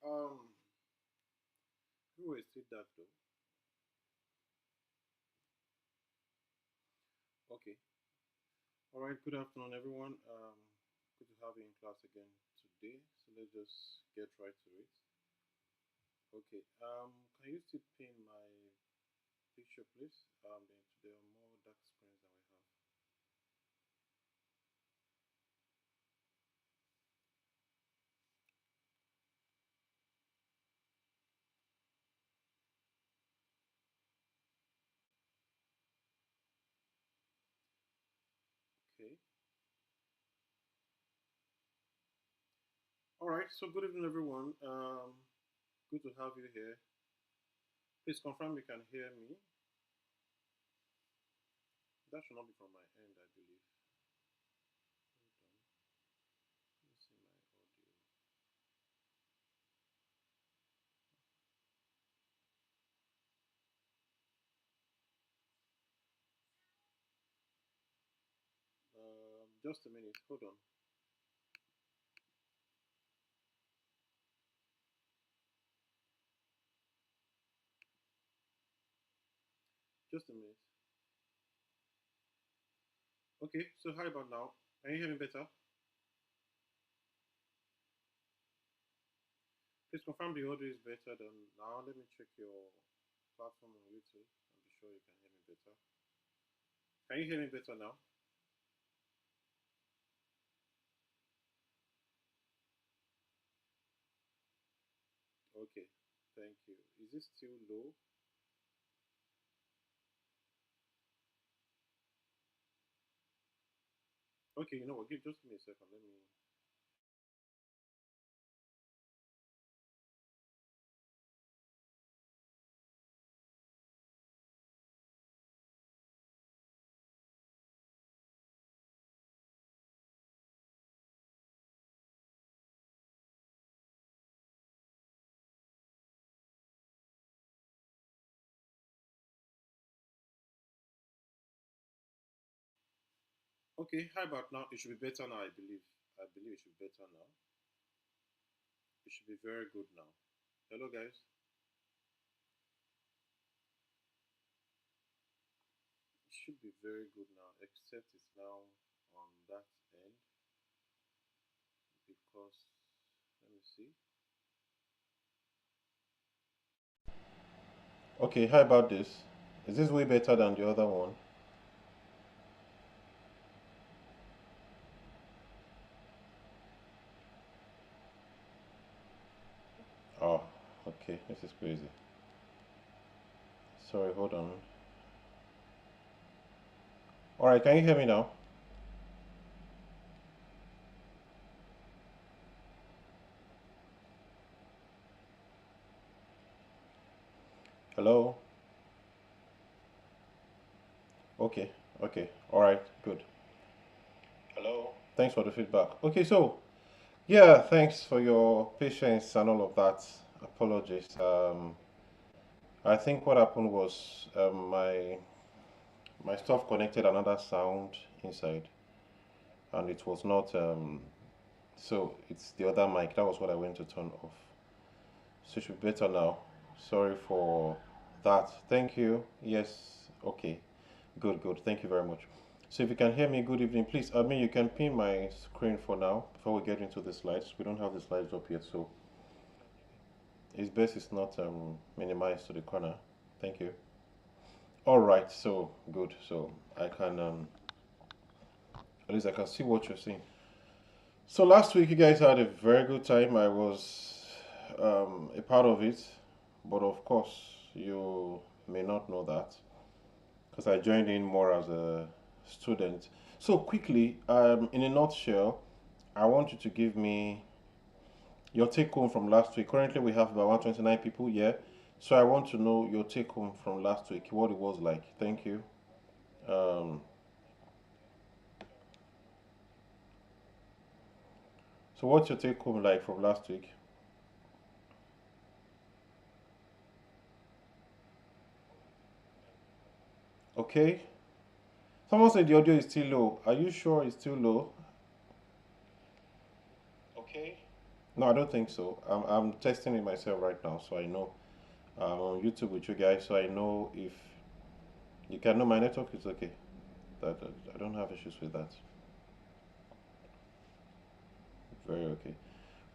Um, who is it that though? Okay. All right. Good afternoon, everyone. Good to have you in class again today. So let's just get right to it. Okay. Can you still pin my picture, please? There are more dark screens than we have. Okay. All right. So good evening, everyone. Good to have you here. Please confirm you can hear me. That should not be from my end, I believe. Hold on. Let me see my audio. Just a minute. Hold on. Just a minute. Okay. So how about now? Can you hear me better? Please confirm the audio is better than now. Let me check your platform on YouTube and be sure you can hear me better. Can you hear me better now? Okay. Thank you. Is it still low? Okay. You know what? Just give me a second. Let me. Okay. How about now? It should be better now. I believe. I believe it should be better now. It should be very good now. Hello, guys. It should be very good now, except it's now on that end because let me see. Okay, how about this? Is this way better than the other one? Oh, okay, this is crazy. Sorry, hold on. All right, can you hear me now? Hello? Okay, okay, all right, good. Hello? Thanks for the feedback. Okay, so yeah, thanks for your patience and all of that. Apologies. I think what happened was my stuff connected another sound inside, and it was not. So it's the other mic. That was what I went to turn off. So it should be better now. Sorry for that. Thank you. Yes. Okay. Good. Good. Thank you very much. So if you can hear me, good evening. Please, I mean, you can pin my screen for now before we get into the slides. We don't have the slides up yet, so it's best it's not minimized to the corner. Thank you. All right. So good. So I can at least I can see what you're seeing. So last week you guys had a very good time. I was a part of it, but of course you may not know that because I joined in more as a student. So quickly, in a nutshell, I want you to give me your take home from last week. Currently, we have about 129 people here, so I want to know your take home from last week, what it was like. Thank you. Um, so, what's your take home like from last week? Okay. Someone said the audio is still low. Are you sure it's still low? Okay. No, I don't think so. I'm testing it myself right now, so I know. I'm on YouTube with you guys, so I know if you can know my network is okay. That I don't have issues with that. Very okay.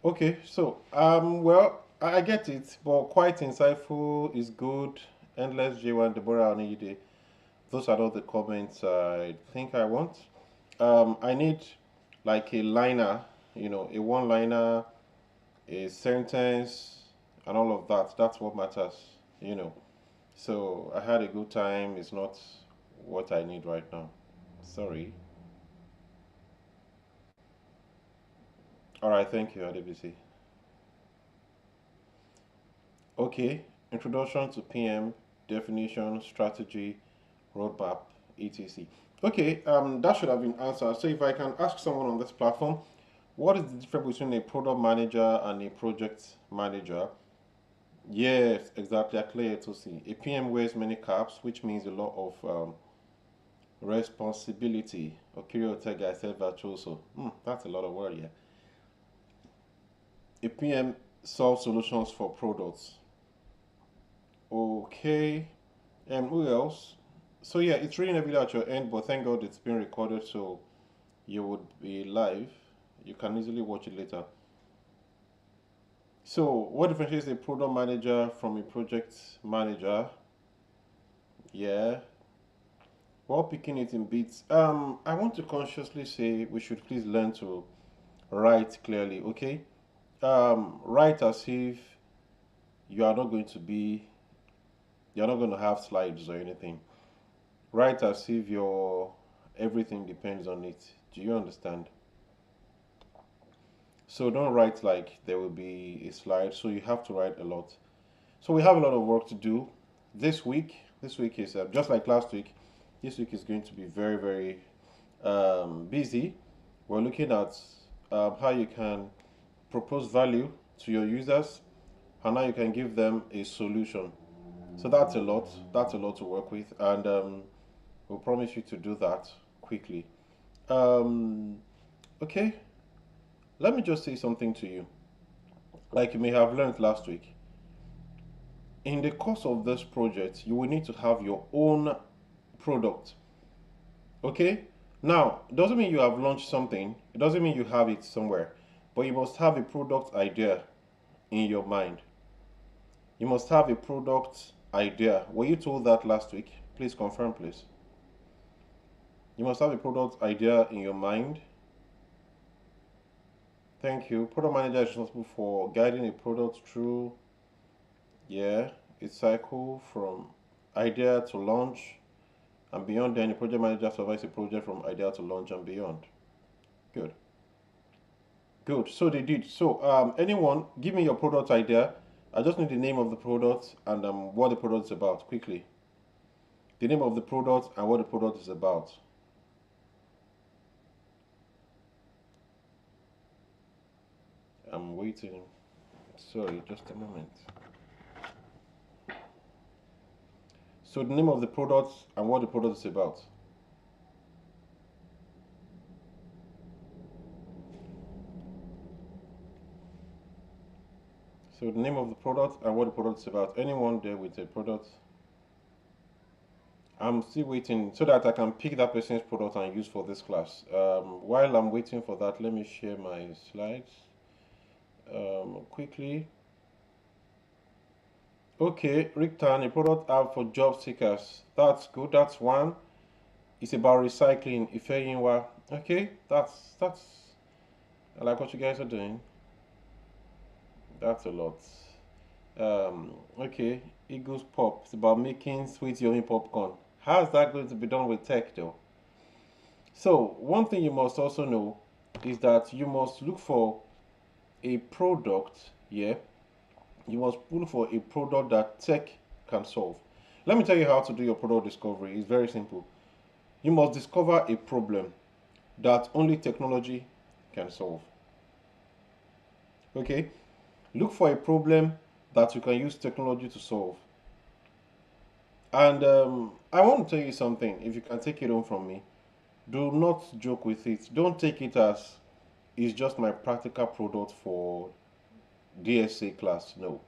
Okay, so well, I get it, but quite insightful is good. Endless J1 Deborah Onide. Those are all the comments I think I want. I need like a liner, a one-liner, a sentence, and all of that. That's what matters, you know. So I had a good time. It's not what I need right now. Sorry. All right, thank you, ADBC. Okay, introduction to PM, definition, strategy, roadmap, etc. Okay, that should have been answered. So if I can ask someone on this platform, what is the difference between a product manager and a project manager? Yes, exactly. I clear to see. A PM wears many caps, which means a lot of responsibility. Okay, Ortega, I said virtuoso. That's a lot of word, yeah. A PM solves solutions for products. Okay, and who else? So yeah, it's reading a video at your end, but thank God it's been recorded, so you would be live. You can easily watch it later. So, what differentiates a product manager from a project manager? Yeah, while picking it in bits, I want to consciously say we should please learn to write clearly. Okay, write as if you are not going to be, you're not going to have slides or anything. Write as if your everything depends on it. Do you understand? So don't write like there will be a slide. So you have to write a lot. So we have a lot of work to do this week. This week is just like last week. This week is going to be very, very busy. We're looking at how you can propose value to your users and how you can give them a solution. So that's a lot. That's a lot to work with, and we'll promise you to do that quickly. Um, okay, let me just say something to you. Like you may have learned last week, in the course of this project, you will need to have your own product. Okay? Now, it doesn't mean you have launched something, it doesn't mean you have it somewhere, but you must have a product idea in your mind. You must have a product idea. Were you told that last week? Please confirm, please. You must have a product idea in your mind. Thank you. Product manager is responsible for guiding a product through, yeah, its cycle from idea to launch and beyond. Then the project manager supervises a project from idea to launch and beyond. Good. Good. So they did. So anyone, give me your product idea. I just need the name of the product and what the product is about quickly. The name of the product and what the product is about. I'm waiting. Sorry, just a moment. So the name of the product and what the product is about. So the name of the product and what the product is about. Anyone there with a product? I'm still waiting so that I can pick that person's product and use for this class. While I'm waiting for that, let me share my slides quickly. Okay, Ricktan, a product app for job seekers. That's good. That's one. It's about recycling. Ifeyinwa. Okay, that's. I like what you guys are doing. That's a lot. Okay, Eagles Pop. It's about making sweet yummy popcorn. How's that going to be done with tech though? So one thing you must also know is that you must look for a product. Yeah, you must look for a product that tech can solve. Let me tell you how to do your product discovery. It's very simple. You must discover a problem that only technology can solve. Okay, look for a problem that you can use technology to solve. And I want to tell you something. If you can take it home from me, do not joke with it. Don't take it as it's just my practical product for DSA class. No.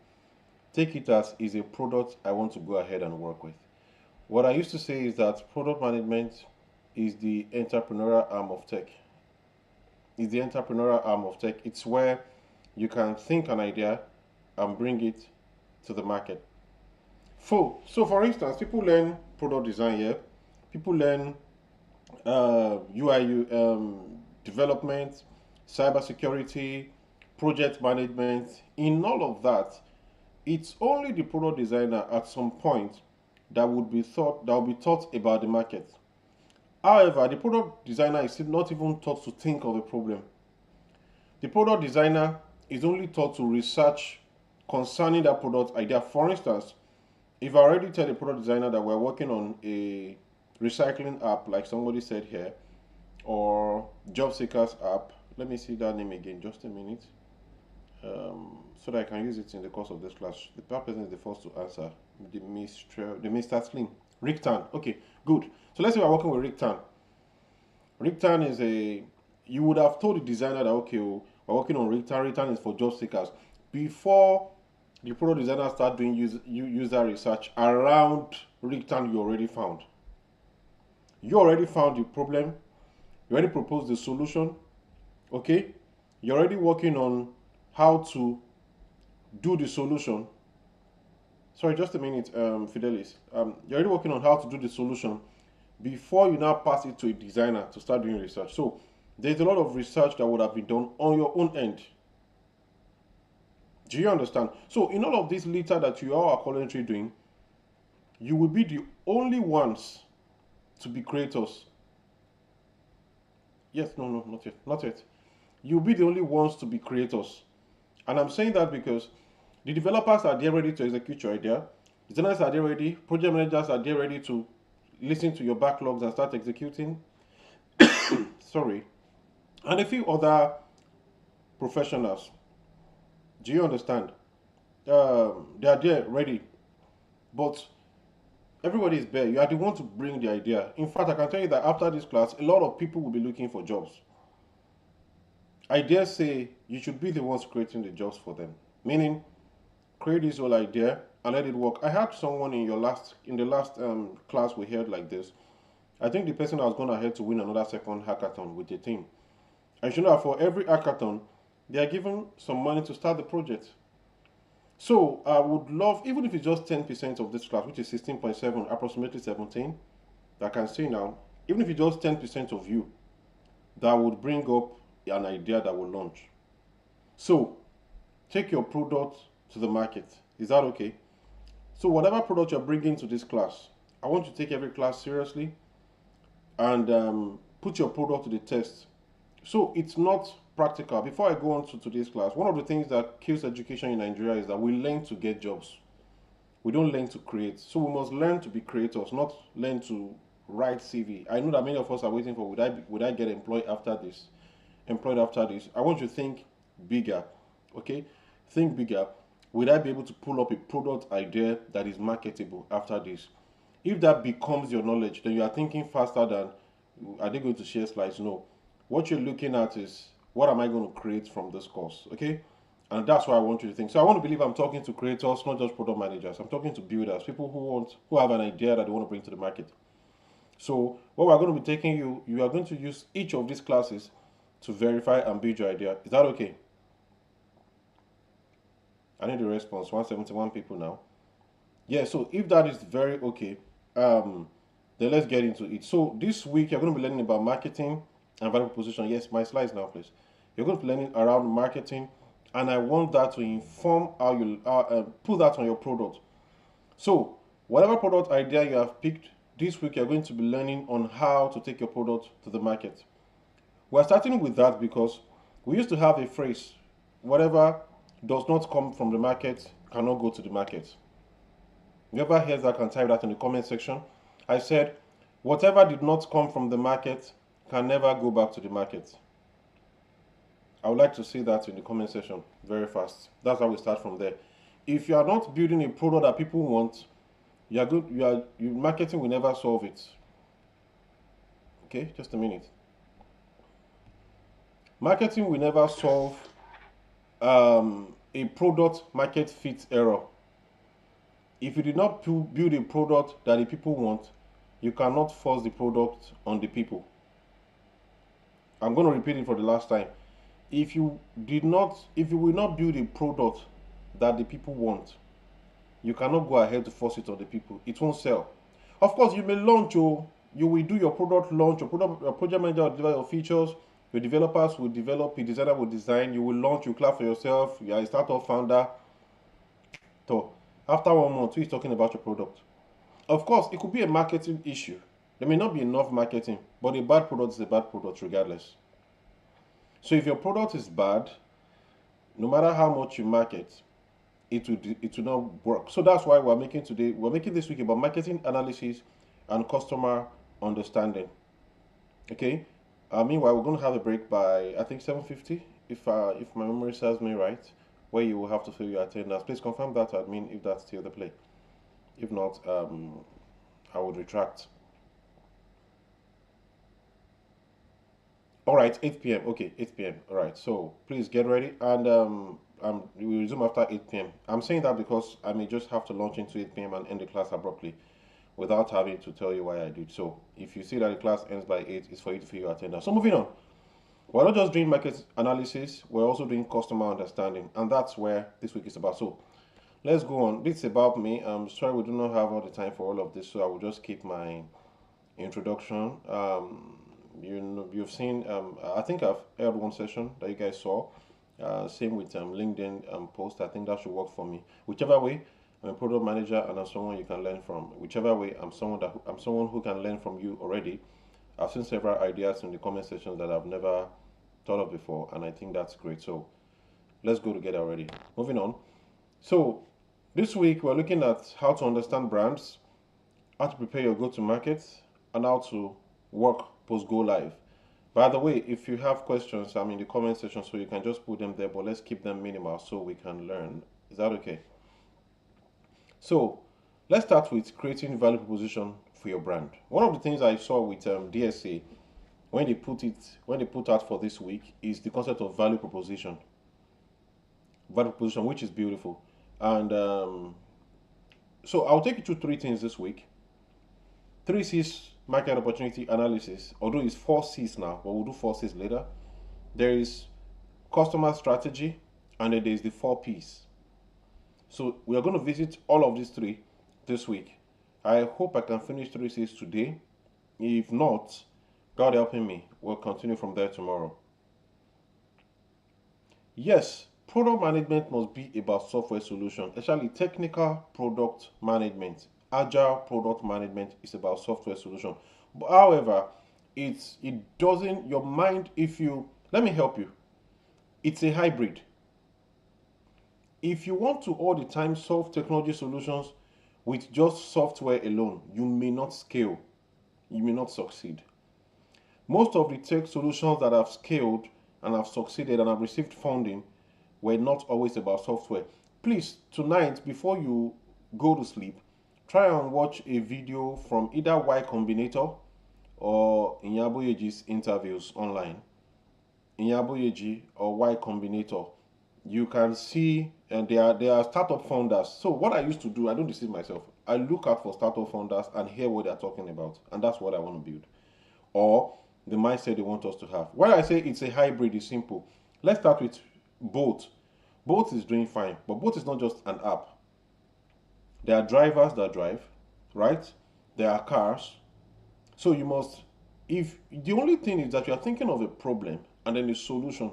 Take it as is a product I want to go ahead and work with. What I used to say is that product management is the entrepreneurial arm of tech. It's the entrepreneurial arm of tech. It's where you can think an idea and bring it to the market. So for instance, people learn product design here. People learn UI development, cybersecurity, project management. In all of that, it's only the product designer at some point that will be taught about the market. However, the product designer is not even taught to think of a problem. The product designer is only taught to research concerning that product idea. For instance, if I already tell the product designer that we're working on a recycling app, like somebody said here, or job seekers app, let me see that name again, just a minute, so that I can use it in the course of this class. The person is the first to answer. The Mr. Slim. Rick Tan. Okay, good. So let's say we're working with Rick Tan. Rick Tan is you would have told the designer that, okay, we're working on Rick Tan. Rick Tan is for job seekers. Before the product designer start doing user research around Rick Tan, you already found. You already found the problem. You already proposed the solution. Okay? You're already working on how to do the solution. Sorry, just a minute, Fidelis. You're already working on how to do the solution before you now pass it to a designer to start doing research. So there's a lot of research that would have been done on your own end. Do you understand? So in all of this litter that you are currently doing, you will be the only ones to be creators. Yes, no, not yet, not yet. You'll be the only ones to be creators. And I'm saying that because the developers are there ready to execute your idea. Designers are there ready. Project managers are there ready to listen to your backlogs and start executing. Sorry. And a few other professionals. Do you understand? They are there ready. But everybody is there. You are the one to bring the idea. In fact, I can tell you that after this class, a lot of people will be looking for jobs. I dare say you should be the ones creating the jobs for them. Meaning, create this whole idea and let it work. I had someone in the last class we held like this. I think the person has gone ahead to win another second hackathon with the team. And you know that for every hackathon, they are given some money to start the project. So I would love, even if it's just 10% of this class, which is 16.7, approximately 17, that I can say now, even if it's just 10% of you, that would bring up an idea that will launch. So take your product to the market. Is that okay? So whatever product you're bringing to this class, I want you to take every class seriously and put your product to the test. So it's not practical. Before I go on to today's class, one of the things that kills education in Nigeria is that we learn to get jobs. We don't learn to create. So we must learn to be creators, not learn to write CV. I know that many of us are waiting for, would I get employed after this? I want you to think bigger, okay? Think bigger. Will I be able to pull up a product idea that is marketable after this? If that becomes your knowledge, then you are thinking faster than, are they going to share slides? No. What you're looking at is, what am I going to create from this course, okay? And that's what I want you to think. So I want to believe I'm talking to creators, not just product managers. I'm talking to builders, people who have an idea that they want to bring to the market. So what we're going to be taking you are going to use each of these classes to verify and build your idea. Is that okay? I need a response. 171 people now. Yeah, so if that is very okay, then let's get into it. So this week you're going to be learning about marketing and value proposition. Yes, my slides now, please. You're going to be learning around marketing, and I want that to inform how you put that on your product. So whatever product idea you have picked this week, you're going to be learning on how to take your product to the market. We're starting with that because we used to have a phrase, whatever does not come from the market cannot go to the market. Whoever hears that can type that in the comment section. I said, whatever did not come from the market can never go back to the market. I would like to see that in the comment section very fast. That's how we start from there. If you are not building a product that people want, your marketing will never solve it. Okay, just a minute. Marketing will never solve a a product market fit error. If you did not build a product that the people want, you cannot force the product on the people. I'm going to repeat it for the last time. If you will not build a product that the people want, you cannot go ahead to force it on the people. It won't sell. Of course, you may launch, you will do your product launch, your project manager will develop your features, your developers will develop, your designer will design, you will launch, you clap for yourself, you are a startup founder. So after 1 month, who is talking about your product? Of course, it could be a marketing issue. There may not be enough marketing, but a bad product is a bad product regardless. So if your product is bad, no matter how much you market, it will not work. So that's why we're making this week about marketing analysis and customer understanding. Okay. Meanwhile, we're going to have a break by I think 7:50, if my memory serves me right, where you will have to fill your attendance. Please confirm that, admin, if that's still the play. If not, I would retract. All right, 8 p.m. Okay, 8 p.m. All right. So please get ready, and we resume after 8 p.m. I'm saying that because I may just have to launch into 8 p.m. and end the class abruptly, without having to tell you why I did. So if you see that the class ends by 8, it's for you to fill your attendance. So moving on. We're not just doing market analysis, we're also doing customer understanding, and that's where this week is about. So let's go on. This is about me. I'm sorry we do not have all the time for all of this, so I will just keep my introduction. You've seen. I think I've held one session that you guys saw. Same with LinkedIn post. I think that should work for me. Whichever way, I'm a product manager and I'm someone you can learn from. Whichever way, I'm someone who can learn from you already. I've seen several ideas in the comment section that I've never thought of before, and I think that's great. So let's go together already. Moving on. So this week we're looking at how to understand brands, how to prepare your go-to-market, and how to work post-go live. By the way, if you have questions, I'm in the comment section, so you can just put them there, but let's keep them minimal so we can learn. Is that okay? So let's start with creating value proposition for your brand. One of the things I saw with DSA when they put out for this week is the concept of value proposition. Value proposition, which is beautiful. And so I'll take you through 3 things this week. 3 C's market opportunity analysis, although it's 4 C's now, but we'll do 4 C's later. There is customer strategy, and then there's the 4 P's. So we are going to visit all of these 3 this week. I hope I can finish 3 C's today. If not, God helping me, we'll continue from there tomorrow. Yes, product management must be about software solution, especially technical product management. Agile product management is about software solution. But however, it doesn't, your mind, let me help you. It's a hybrid. If you want to all the time solve technology solutions with just software alone, you may not scale. You may not succeed. Most of the tech solutions that have scaled and have succeeded and have received funding were not always about software. Please, tonight, before you go to sleep, try and watch a video from either Y Combinator or Inyaboyeji's interviews online. Inyaboyeji or Y Combinator. You can see, and they are startup founders. So what I used to do, I don't deceive myself. I look out for startup founders and hear what they're talking about, and that's what I want to build, or the mindset they want us to have. When I say it's a hybrid, it's simple. Let's start with Bolt. Bolt is doing fine, but Bolt is not just an app. There are drivers that drive, right? There are cars. So you must, if the only thing is that you are thinking of a problem and then a solution,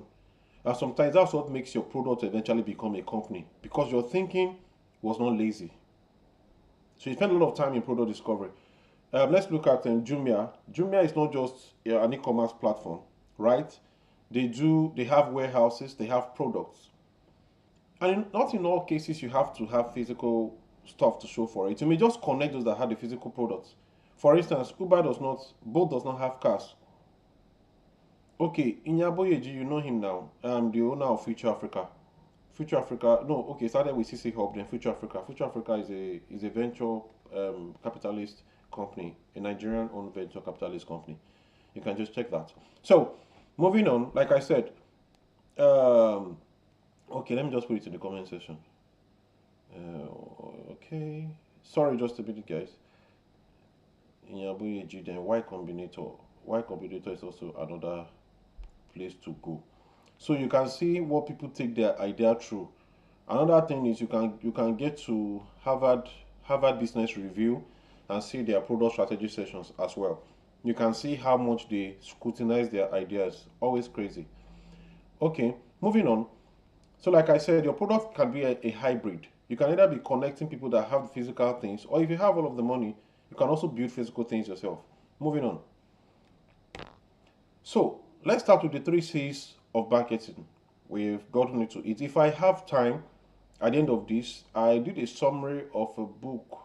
and sometimes that's what makes your product eventually become a company, because your thinking was not lazy. So you spend a lot of time in product discovery. Let's look at Jumia. Jumia is not just an e-commerce platform, right? They have warehouses, they have products. And not in all cases you have to have physical stuff to show for it. You may just connect those that have the physical products. For instance, Bolt does not have cars. Okay, Inyaboyeji, you know him now. The owner of Future Africa. Future Africa, no, okay, started with CC Hub, then Future Africa. Future Africa is a venture capitalist company, a Nigerian-owned venture capitalist company. You can just check that. So, moving on, like I said, Okay, let me just put it in the comment section. Okay. Sorry, just a minute, guys. In Yabuyeji, then Y Combinator. Y Combinator is also another place to go. So you can see what people take their idea through. Another thing is you can get to Harvard Business Review and see their product strategy sessions as well. You can see how much they scrutinize their ideas. Always crazy. Okay, moving on. So like I said, your product can be a hybrid. You can either be connecting people that have physical things, or if you have all of the money, you can also build physical things yourself. Moving on. So let's start with the three C's of marketing. We've gotten into it. If I have time, at the end of this, I did a summary of a book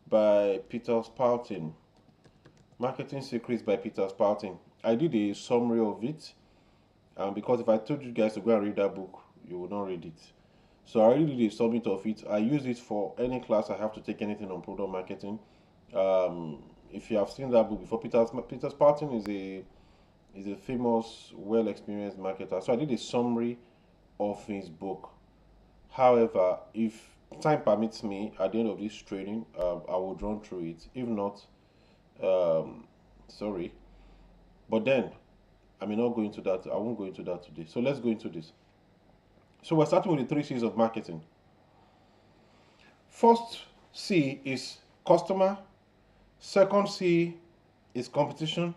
by Peter Spalting, Marketing Secrets by Peter Spalting. I did a summary of it, because if I told you guys to go and read that book, you would not read it. So I already did a summit of it. I use it for any class I have to take anything on product marketing. If you have seen that book before, Peter Spalting is a famous, well experienced marketer. So I did a summary of his book. However, if time permits me at the end of this training, I will run through it. If not, um, sorry. But then I may not go into that. I won't go into that today. So let's go into this. So we're starting with the three C's of marketing. First C is customer. Second C is competition.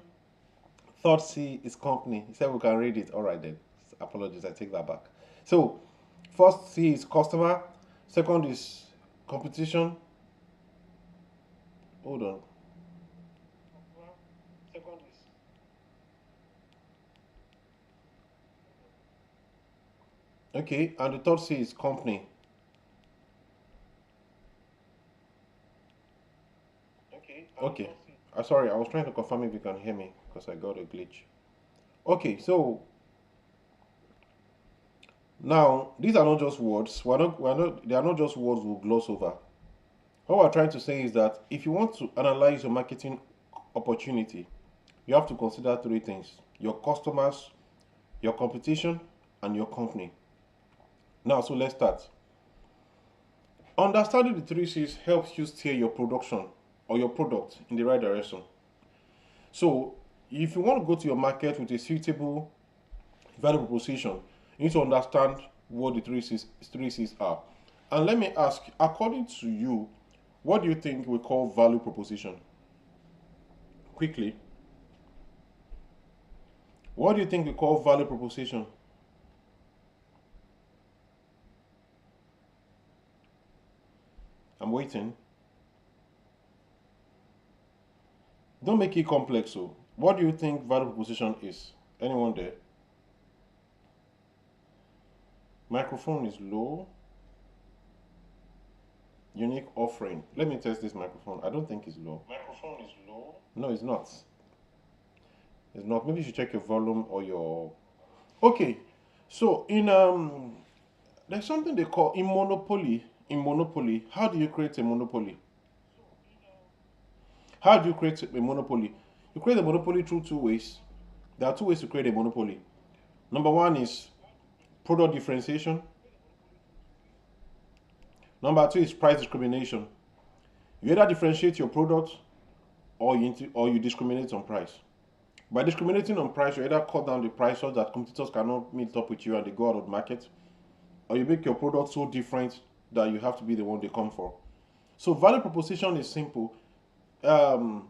Third C is company. He said we can read it. All right then. Apologies, I take that back. So first C is customer. Second is competition. Hold on. Second is okay, and the third C is company. Okay. Sorry, I was trying to confirm if you can hear me because I got a glitch. Okay, so now these are not just words. They are not just words we'll gloss over. What we're trying to say is that if you want to analyze your marketing opportunity, you have to consider three things: your customers, your competition, and your company. Now, so let's start. Understanding the three C's helps you steer your production or your product in the right direction. So, if you want to go to your market with a suitable value proposition, you need to understand what the three C's are. And let me ask, according to you, what do you think we call value proposition? Quickly, what do you think we call value proposition? I'm waiting. Don't make it complex. So, what do you think value proposition is? Anyone there? Microphone is low. Unique offering. Let me test this microphone. I don't think it's low. Microphone is low. No, it's not. It's not. Maybe you should check your volume or your. Okay. So there's something they call in monopoly. In monopoly, how do you create a monopoly? How do you create a monopoly? You create a monopoly through two ways. There are two ways to create a monopoly. Number one is product differentiation. Number two is price discrimination. You either differentiate your product or you discriminate on price. By discriminating on price, you either cut down the price so that competitors cannot meet up with you and they go out of the market, or you make your product so different that you have to be the one they come for. So value proposition is simple. Um,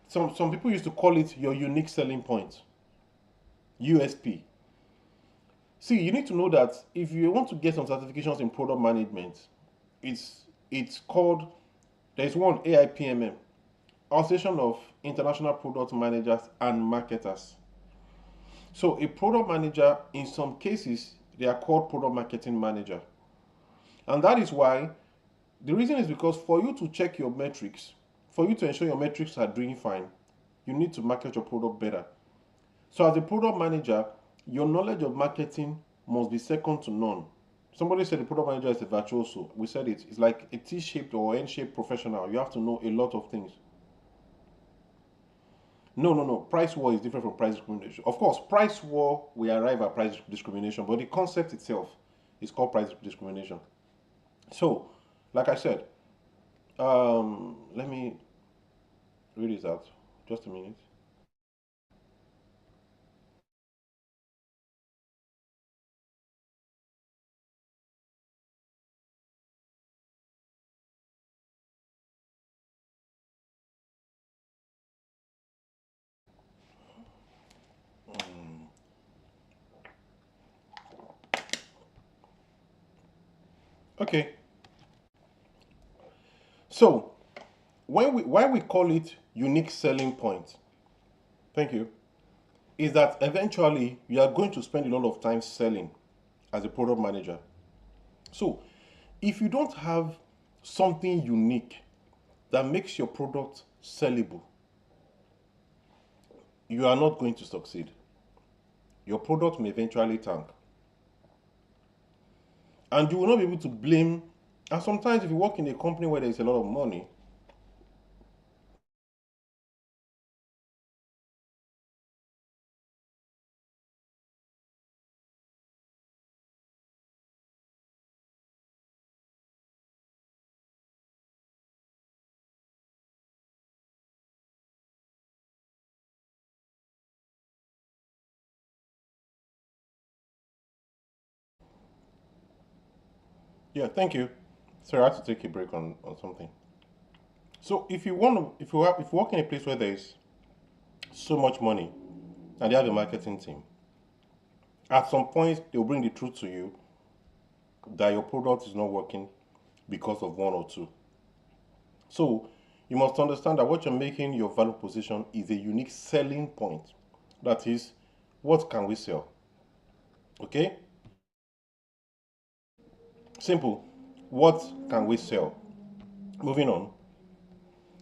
some people used to call it your unique selling point, USP. See, you need to know that if you want to get some certifications in product management, it's called, there's one AIPMM, Association of International Product Managers and Marketers. So a product manager, in some cases, they are called product marketing manager. And that is why, the reason is because for you to check your metrics, for you to ensure your metrics are doing fine, you need to market your product better. So as a product manager, your knowledge of marketing must be second to none. Somebody said the product manager is a virtuoso. We said it. It's like a T-shaped or N-shaped professional. You have to know a lot of things. No, no, no. Price war is different from price discrimination. Of course, price war we arrive at price discrimination, but the concept itself is called price discrimination. So, like I said, let me read it out. Just a minute. Okay. So, why we call it unique selling point? Thank you. Is that eventually you are going to spend a lot of time selling as a product manager. So, if you don't have something unique that makes your product sellable, you are not going to succeed. Your product may eventually tank. And you will not be able to blame. And sometimes, if you work in a company where there is a lot of money, yeah, thank you. Sorry, I had to take a break on something. So, if you want to, if you work in a place where there is so much money and they have a marketing team, at some point they'll bring the truth to you that your product is not working because of one or two. So you must understand that what you're making your value position is a unique selling point. That is, what can we sell? Okay? Simple. What can we sell? Moving on.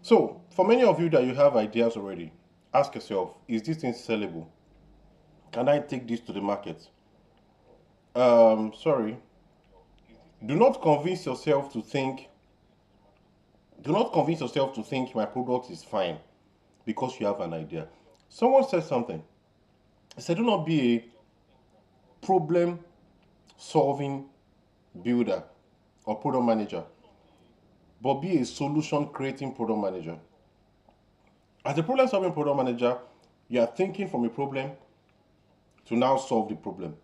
So, for many of you that you have ideas already, ask yourself, is this thing sellable? Can I take this to the market? Sorry. Do not convince yourself to think, do not convince yourself to think my product is fine because you have an idea. Someone said something. He said, do not be a problem solving builder or product manager, but be a solution creating product manager. As a problem solving product manager, you are thinking from a problem to now solve the problem.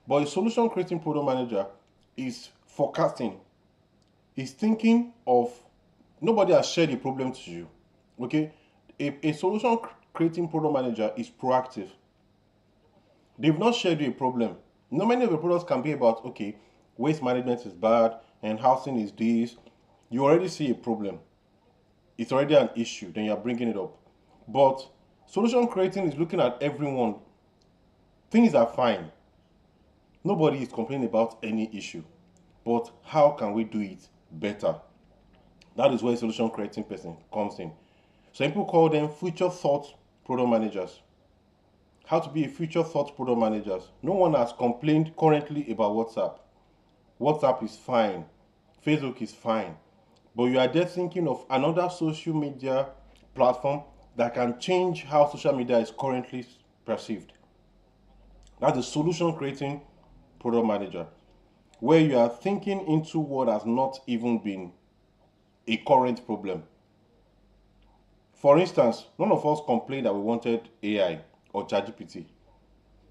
But a solution creating product manager is forecasting, is thinking of, nobody has shared a problem to you. Okay? A solution creating product manager is proactive. They've not shared you a problem. Not many of the products can be about, okay, waste management is bad and housing is this. You already see a problem. It's already an issue. Then you're bringing it up. But solution creating is looking at everyone. Things are fine. Nobody is complaining about any issue. But how can we do it better? That is where a solution creating person comes in. So people call them future thought product managers. How to be a future thought product manager. No one has complained currently about WhatsApp. WhatsApp is fine. Facebook is fine. But you are there thinking of another social media platform that can change how social media is currently perceived. That's the solution creating product manager, where you are thinking into what has not even been a current problem. For instance, none of us complained that we wanted AI or ChatGPT.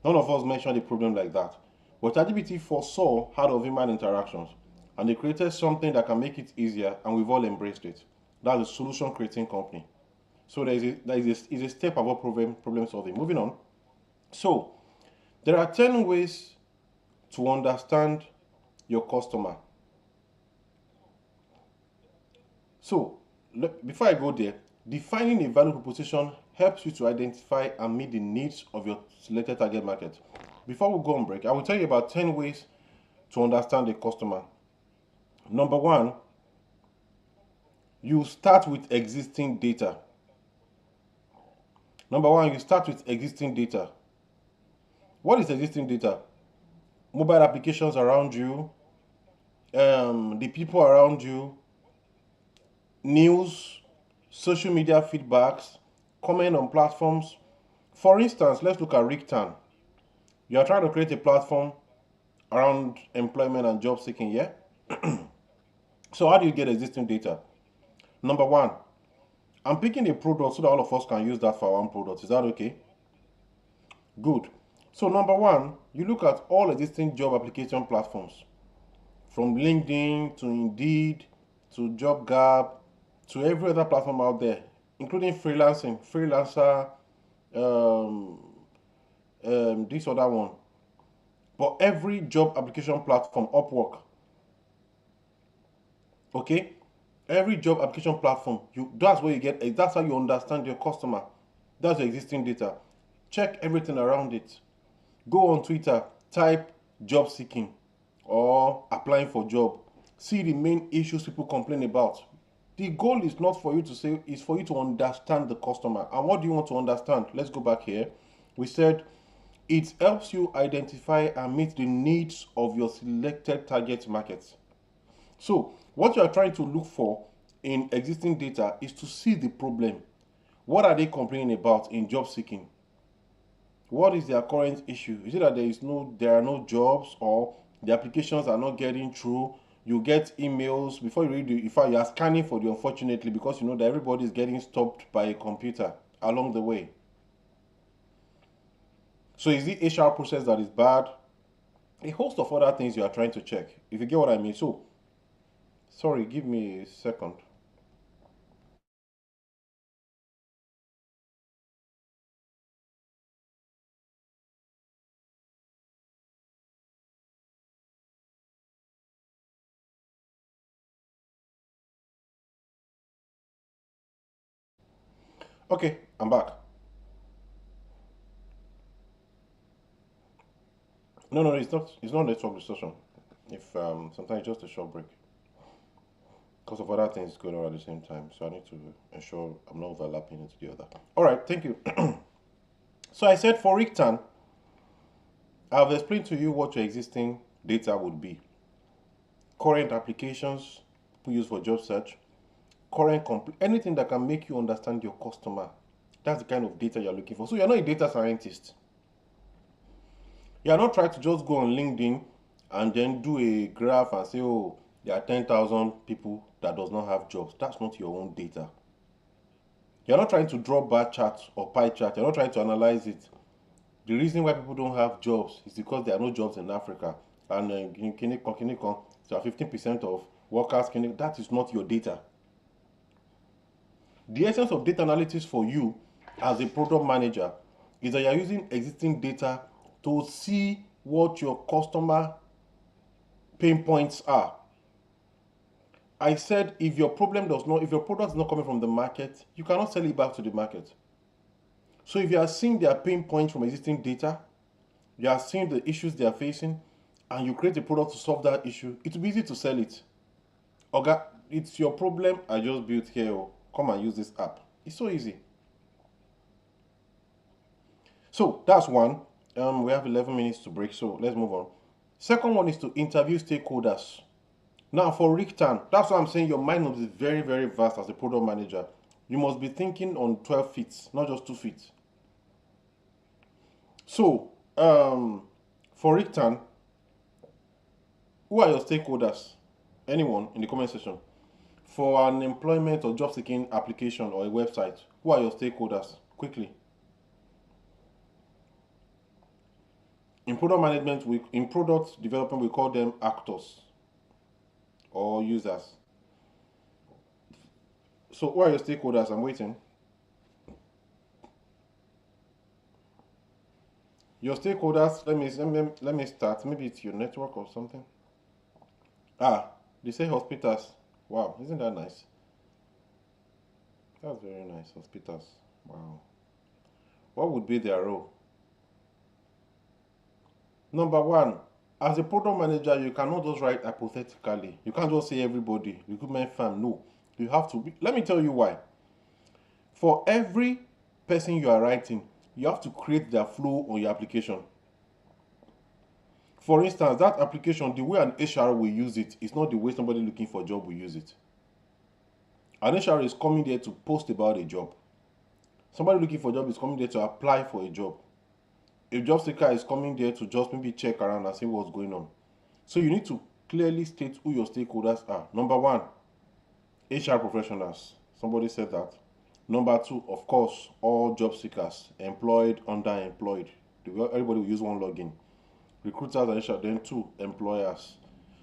None of us mentioned a problem like that. But ChatGPT foresaw how of human interactions and they created something that can make it easier and we've all embraced it. That's a solution creating company. So is a step above problem solving. Moving on. So there are 10 ways to understand your customer. So before I go there, defining a value proposition helps you to identify and meet the needs of your selected target market. Before we go on break, I will tell you about 10 ways to understand a customer. Number one, you start with existing data. Number one, you start with existing data. What is existing data? Mobile applications around you, the people around you, news, social media feedbacks, comment on platforms. For instance, let's look at Riktan. You are trying to create a platform around employment and job seeking, yeah? So how do you get existing data? Number one, I'm picking a product so that all of us can use that for our own product. Is that okay? Good. So number one, you look at all existing job application platforms, from LinkedIn to Indeed to JobGap to every other platform out there, including freelancing, Freelancer, um, this other one. But every job application platform, Upwork, okay? Every job application platform, that's where you get, that's how you understand your customer. That's the existing data. Check everything around it. Go on Twitter, type job seeking or applying for job. See the main issues people complain about. The goal is not for you to say, it's for you to understand the customer. And what do you want to understand? Let's go back here. We said it helps you identify and meet the needs of your selected target markets. So what you are trying to look for in existing data is to see the problem. What are they complaining about in job seeking? What is their current issue? Is it that there are no jobs, or the applications are not getting through? You get emails before you read the, in fact, you are scanning for the unfortunately, because you know that everybody is getting stopped by a computer along the way. So is the HR process that is bad? A host of other things you are trying to check, if you get what I mean. So, sorry, give me a second. Okay, I'm back. No, it's not. It's not network distortion. If sometimes it's just a short break because of other things going on at the same time. So I need to ensure I'm not overlapping into the other. All right, thank you. So I said for Riktan, I've explained to you what your existing data would be. Current applications we use for job search, anything that can make you understand your customer. That's the kind of data you're looking for. So you're not a data scientist. You're not trying to just go on LinkedIn and then do a graph and say, oh, there are 10,000 people that does not have jobs. That's not your own data. You're not trying to draw bar charts or pie chart. You're not trying to analyze it. The reason why people don't have jobs is because there are no jobs in Africa. And so 15% of workers, that is not your data. The essence of data analytics for you as a product manager is that you're using existing data to see what your customer pain points are. I said if your product is not coming from the market, you cannot sell it back to the market. So if you are seeing their pain points from existing data, you are seeing the issues they are facing, and you create a product to solve that issue, it will be easy to sell it. Okay, it's your problem I just built here. Oh, come and use this app. It's so easy. So that's one. We have 11 minutes to break, so let's move on. Second one is to interview stakeholders. Now for Riktan, that's why I'm saying your mind must be very, very vast as a product manager. You must be thinking on 12 feet, not just 2 feet. So for Riktan, who are your stakeholders? Anyone in the comment section. For an employment or job seeking application or a website, who are your stakeholders? Quickly. In product management, in product development, we call them actors or users. So who are your stakeholders? I'm waiting. Your stakeholders, let me start. Maybe it's your network or something. They say hospitals. Wow, isn't that nice? That's very nice. Hospitals. Wow. What would be their role? Number one, as a product manager, you cannot just write hypothetically. You can't just say everybody, recruitment firm. No. You have to be. Let me tell you why. For every person you are writing, you have to create their flow on your application. For instance, that application, the way an HR will use it is not the way somebody looking for a job will use it. An HR is coming there to post about a job. Somebody looking for a job is coming there to apply for a job. A job seeker is coming there to just maybe check around and see what's going on. So you need to clearly state who your stakeholders are. Number one, HR professionals. Somebody said that. Number two, of course, all job seekers, employed, underemployed. Everybody will use one login. Recruiters and HR, then two, employers.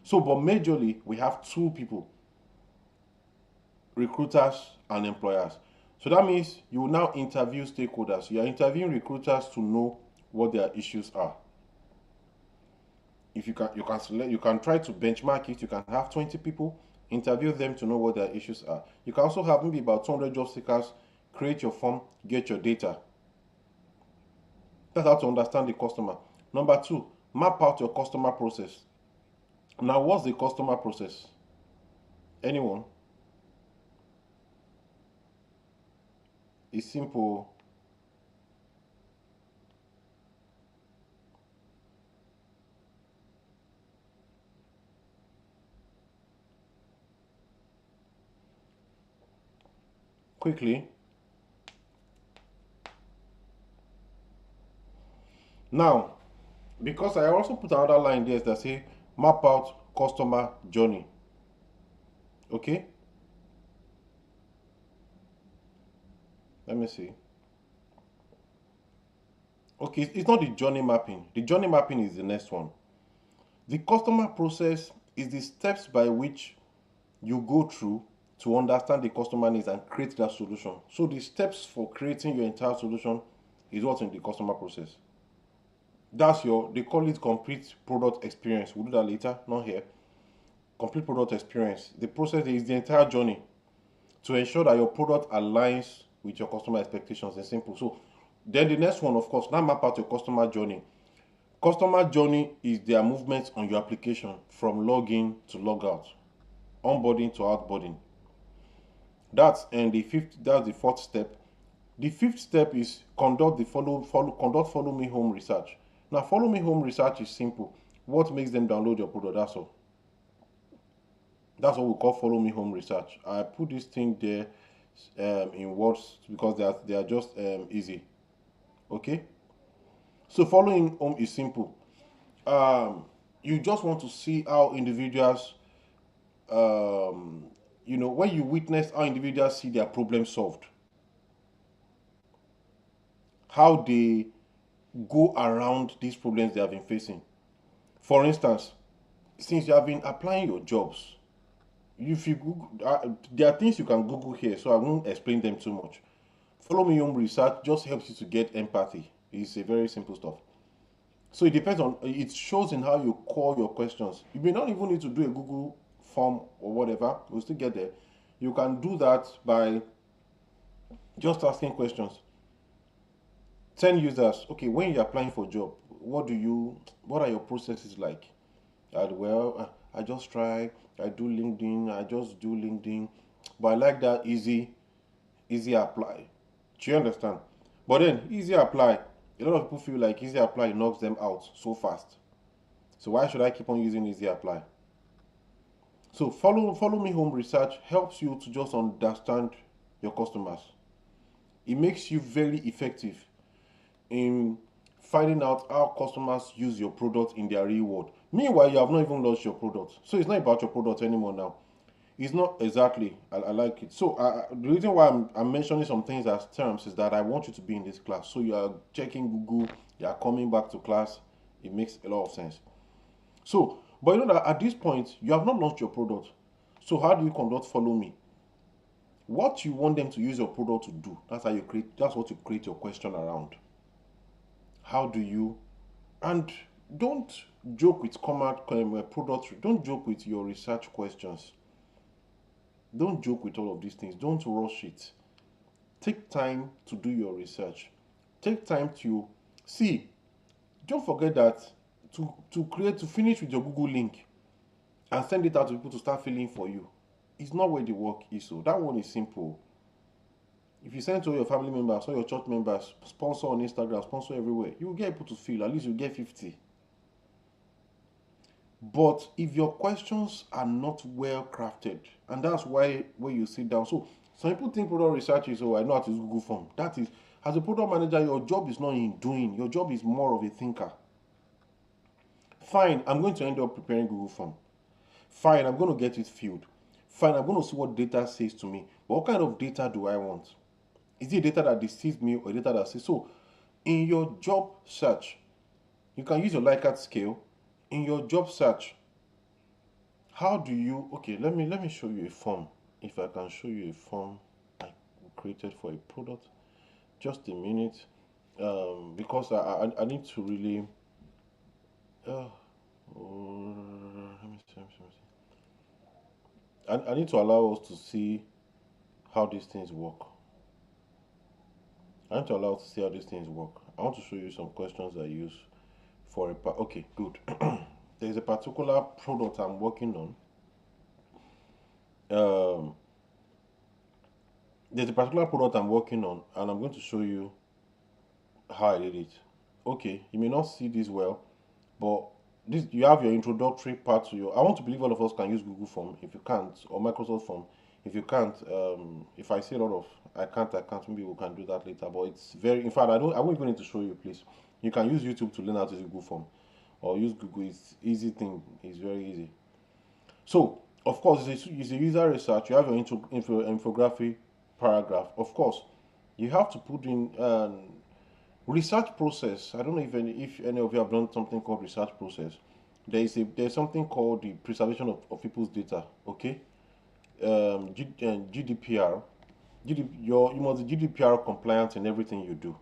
So, but majorly, we have two people, recruiters and employers. So that means you will now interview stakeholders. You are interviewing recruiters to know what their issues are. If you can try to benchmark it. You can have 20 people, interview them to know what their issues are. You can also have maybe about 200 job seekers, create your form, get your data. That's how to understand the customer. Number two, map out your customer process. Now, what's the customer process? Anyone? It's simple. Quickly. Now, because I also put another line there that say map out customer journey. Okay? Let me see. Okay, it's not the journey mapping. The journey mapping is the next one. The customer process is the steps by which you go through to understand the customer needs and create that solution. So the steps for creating your entire solution is what's in the customer process. That's they call it complete product experience. We'll do that later, not here. Complete product experience. The process is the entire journey to ensure that your product aligns with your customer expectations. It's simple. So then the next one, of course, now map out your customer journey. Customer journey is their movement on your application from login to logout, onboarding to outboarding. That's the fourth step. The fifth step is conduct follow me home research. Now, follow me home research is simple. What makes them download your product? That's all. That's what we call follow me home research. I put this thing there in words because they are just easy. Okay. So following home is simple. You just want to see how individuals, when you witness how individuals see their problem solved, how they go around these problems they have been facing. For instance, since you have been applying your jobs, if you Google, there are things you can Google here, so I won't explain them too much. Follow me home research just helps you to get empathy. It's a very simple stuff. So it shows in how you call your questions. You may not even need to do a Google form or whatever, we'll still get there. You can do that by just asking questions. 10 users, okay, when you're applying for a job, what are your processes like? I just try, I just do LinkedIn, but I like that easy apply. Do you understand? But then easy apply, a lot of people feel like easy apply knocks them out so fast. So why should I keep on using easy apply? So follow me home research helps you to just understand your customers. It makes you very effective in finding out how customers use your product in their real world. Meanwhile, you have not even launched your product. So it's not about your product anymore now. It's not exactly. I like it. So the reason why I'm mentioning some things as terms is that I want you to be in this class. So you are checking Google, you are coming back to class. It makes a lot of sense. So, but you know that at this point, you have not launched your product. So how do you conduct follow me? What you want them to use your product to do, that's what you create your question around. How do you, and don't joke with product, don't joke with your research questions. Don't joke with all of these things. Don't rush it. Take time to do your research. Take time to see. Don't forget that to finish with your Google link and send it out to people to start filling for you. It's not where the work is. So that one is simple. If you send to your family members or your church members, sponsor on Instagram, sponsor everywhere, you will get people to fill. At least you get 50. But if your questions are not well crafted, and that's why when you sit down, so some people think product research is, oh, I know how to use Google Form. That is, as a product manager, your job is not in doing, your job is more of a thinker. Fine, I'm going to end up preparing Google Form. Fine, I'm going to get it filled. Fine, I'm going to see what data says to me. But what kind of data do I want? Is it data that deceives me or data that says so? In your job search, you can use your Likert scale. In your job search, how do you, okay, let me show you a form. If I can show you a form I created for a product, just a minute. Because I need to really uh, let me see, let me see. I need to allow us to see how these things work. I need to allow us to see how these things work. I want to show you some questions I use for a okay, good. There's a particular product I'm working on. Um, there's a particular product I'm working on, and I'm going to show you how I did it. Okay, you may not see this well, but this you have your introductory part to your. I want to believe all of us can use Google Form. If you can't, or Microsoft Form, if you can't, if I see a lot of I can't. Maybe we can do that later. But it's very. In fact, I don't. I won't even need to show you. Please, you can use YouTube to learn how to use Google Form, or use Google. It's easy thing. It's very easy. So, of course, it's a user research. You have your infography paragraph. Of course, you have to put in research process. I don't know if any of you have done something called research process. There's something called the preservation of people's data. Okay, GDPR. You must be GDPR compliant in everything you do.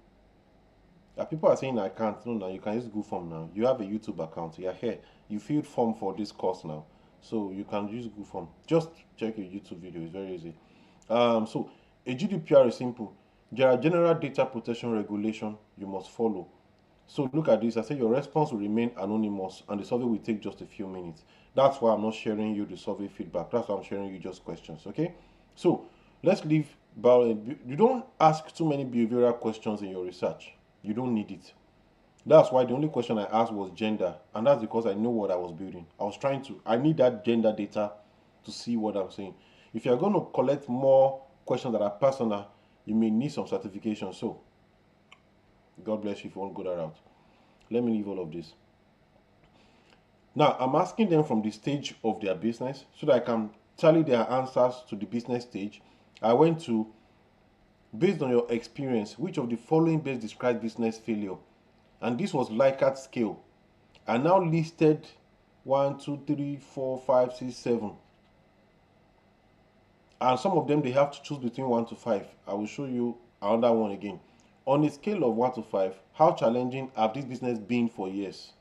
People are saying I can't. No, now you can use Google Form now. You have a YouTube account. You're here. You filled form for this course now, so you can use Google Form. Just check your YouTube video. It's very easy. So a GDPR is simple. There are general data protection regulation you must follow. So look at this. I say your response will remain anonymous and the survey will take just a few minutes. That's why I'm not sharing you the survey feedback. That's why I'm sharing you just questions. Okay. So let's leave. You don't ask too many behavioral questions in your research. You don't need it. That's why the only question I asked was gender, and that's because I know what I was building. I need that gender data to see what I'm saying. If you're going to collect more questions that are personal, you may need some certification. So, God bless you if you want to go that route. Let me leave all of this. Now, I'm asking them from the stage of their business so that I can tally their answers to the business stage. I went to, based on your experience, which of the following best describes business failure? And this was Likert scale. I now listed 1, 2, 3, 4, 5, 6, 7. And some of them they have to choose between 1 to 5. I will show you another one again. On a scale of 1 to 5, how challenging have this business been for years?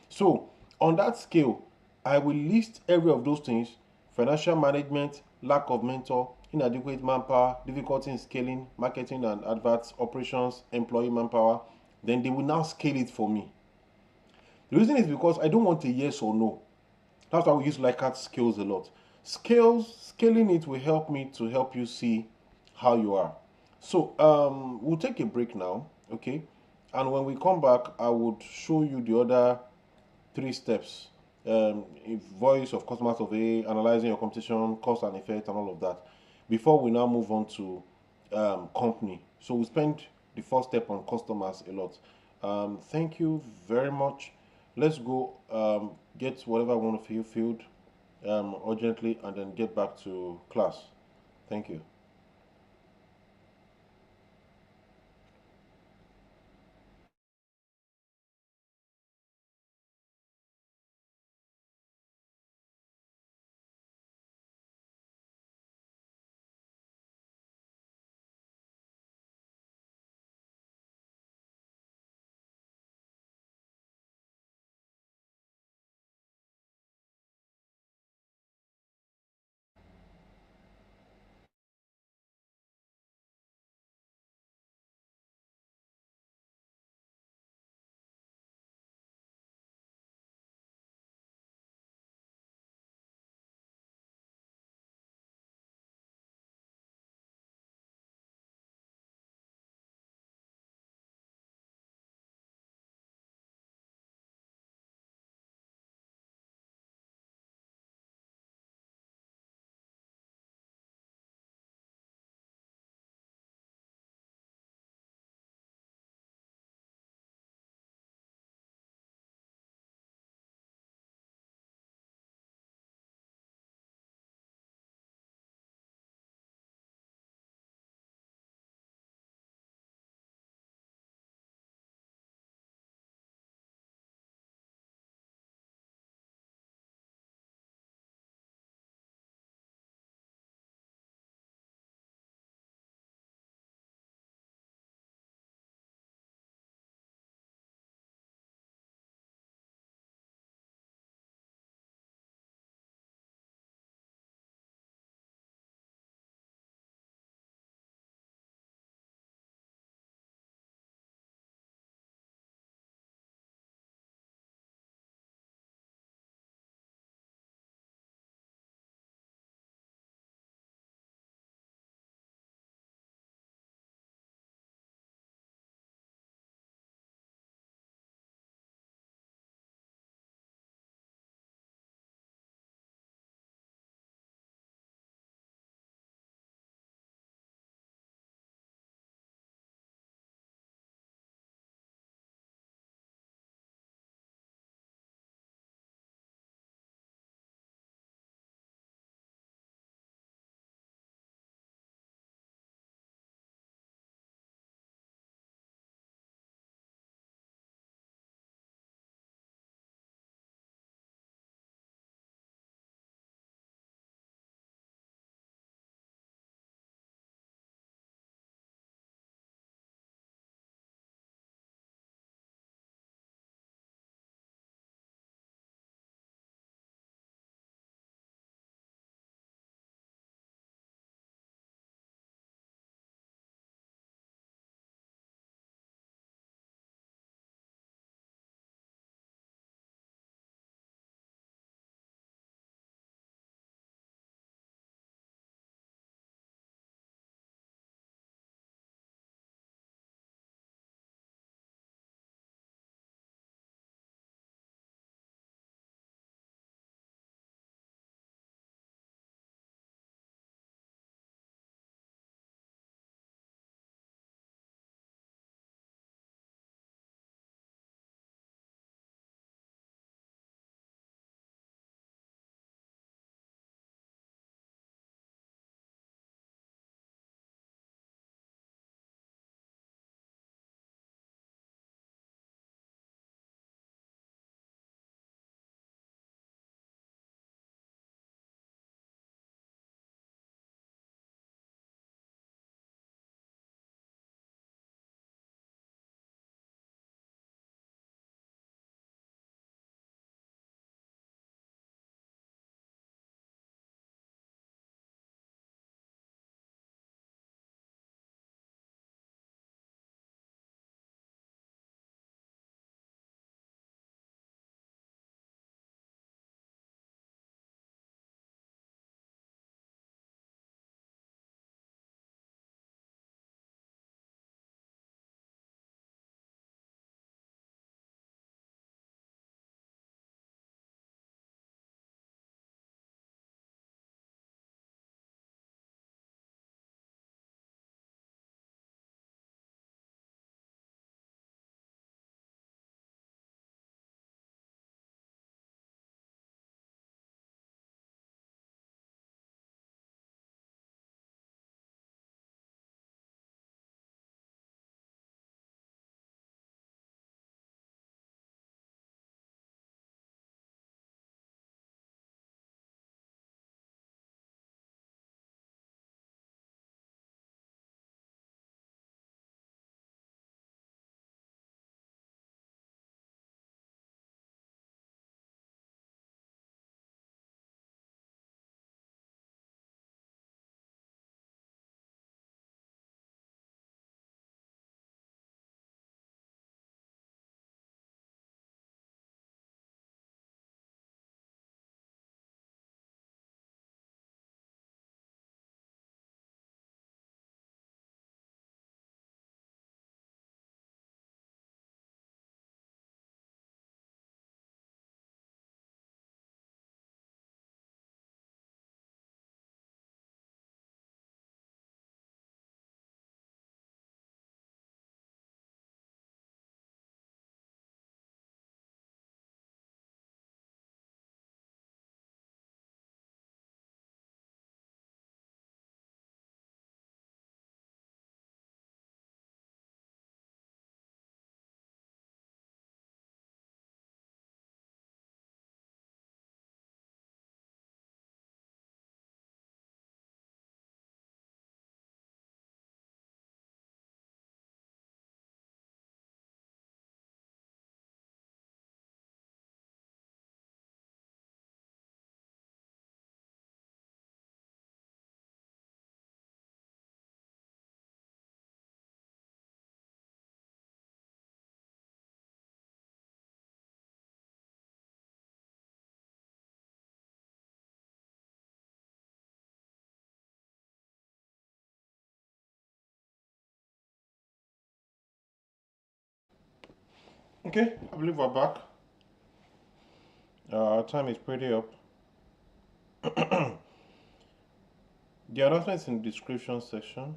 So, on that scale, I will list every of those things: financial management, lack of mentor, inadequate manpower, difficulty in scaling, marketing and adverts, operations, employee manpower. Then they will now scale it for me. The reason is because I don't want a yes or no. That's why we use Likert scales a lot. Scaling it will help me to help you see how you are. So we'll take a break now, okay? And when we come back, I would show you the other 3 steps. Voice of customer survey, analyzing your competition, cause and effect, and all of that. Before we now move on to company. So we spend the first step on customers a lot. Thank you very much. Let's go get whatever one of you filled urgently and then get back to class. Thank you. Okay, I believe we're back. Our time is pretty up. The announcement is in the description section.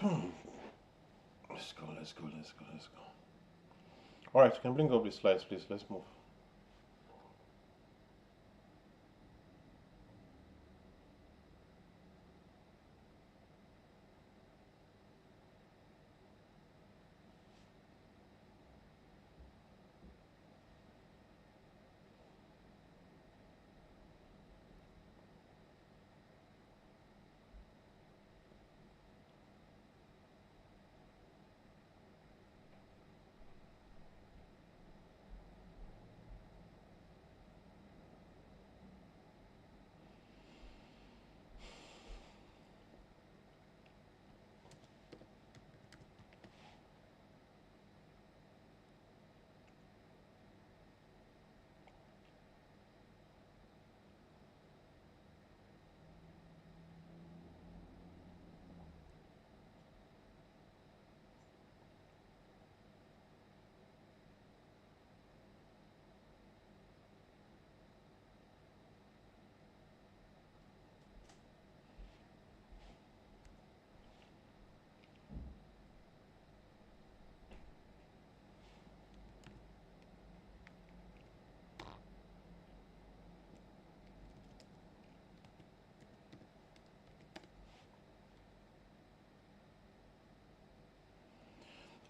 Let's go, let's go, let's go, let's go. All right, you can bring up the slides, please. Let's move.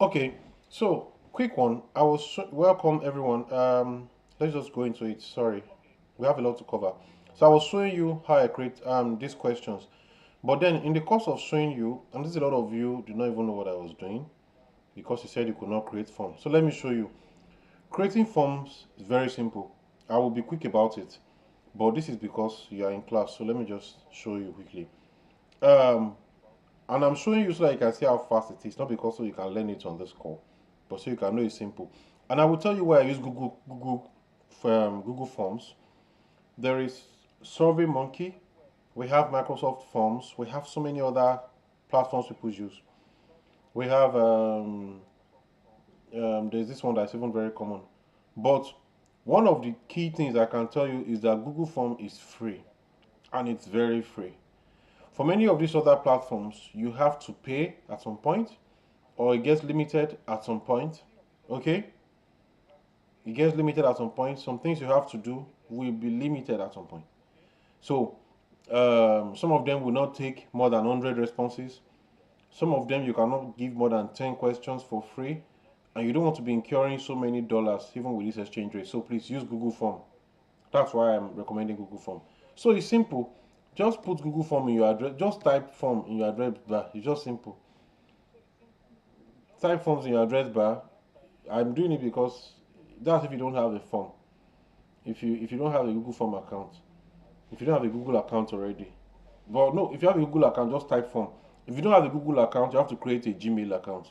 Okay, so quick one. Welcome everyone. Let's just go into it. Sorry, we have a lot to cover. So I was showing you how I create these questions, but then in the course of showing you, and this is a lot of you do not even know what I was doing because you said you could not create forms. So let me show you. Creating forms is very simple. I will be quick about it, but this is because you are in class. So let me just show you quickly. Um, and I'm showing you so that you can see how fast it is, not because so you can learn it on this call, but so you can know it's simple. And I will tell you why I use Google Forms. There is SurveyMonkey. We have Microsoft Forms. We have so many other platforms people use. We have there's this one that's even very common. But one of the key things I can tell you is that Google Form is free, and it's very free. For many of these other platforms, you have to pay at some point, or it gets limited at some point. Okay, it gets limited at some point. Some things you have to do will be limited at some point. So some of them will not take more than 100 responses. Some of them you cannot give more than 10 questions for free, and you don't want to be incurring so many dollars even with this exchange rate. So please use Google Form. That's why I'm recommending Google Form. So it's simple. Just put Google Form in your address. Just type form in your address bar. It's just simple. Type forms in your address bar. I'm doing it because that's if you don't have a form. If you don't have a Google Form account. If you don't have a Google account already. But no, if you have a Google account, just type form. If you don't have a Google account, you have to create a Gmail account.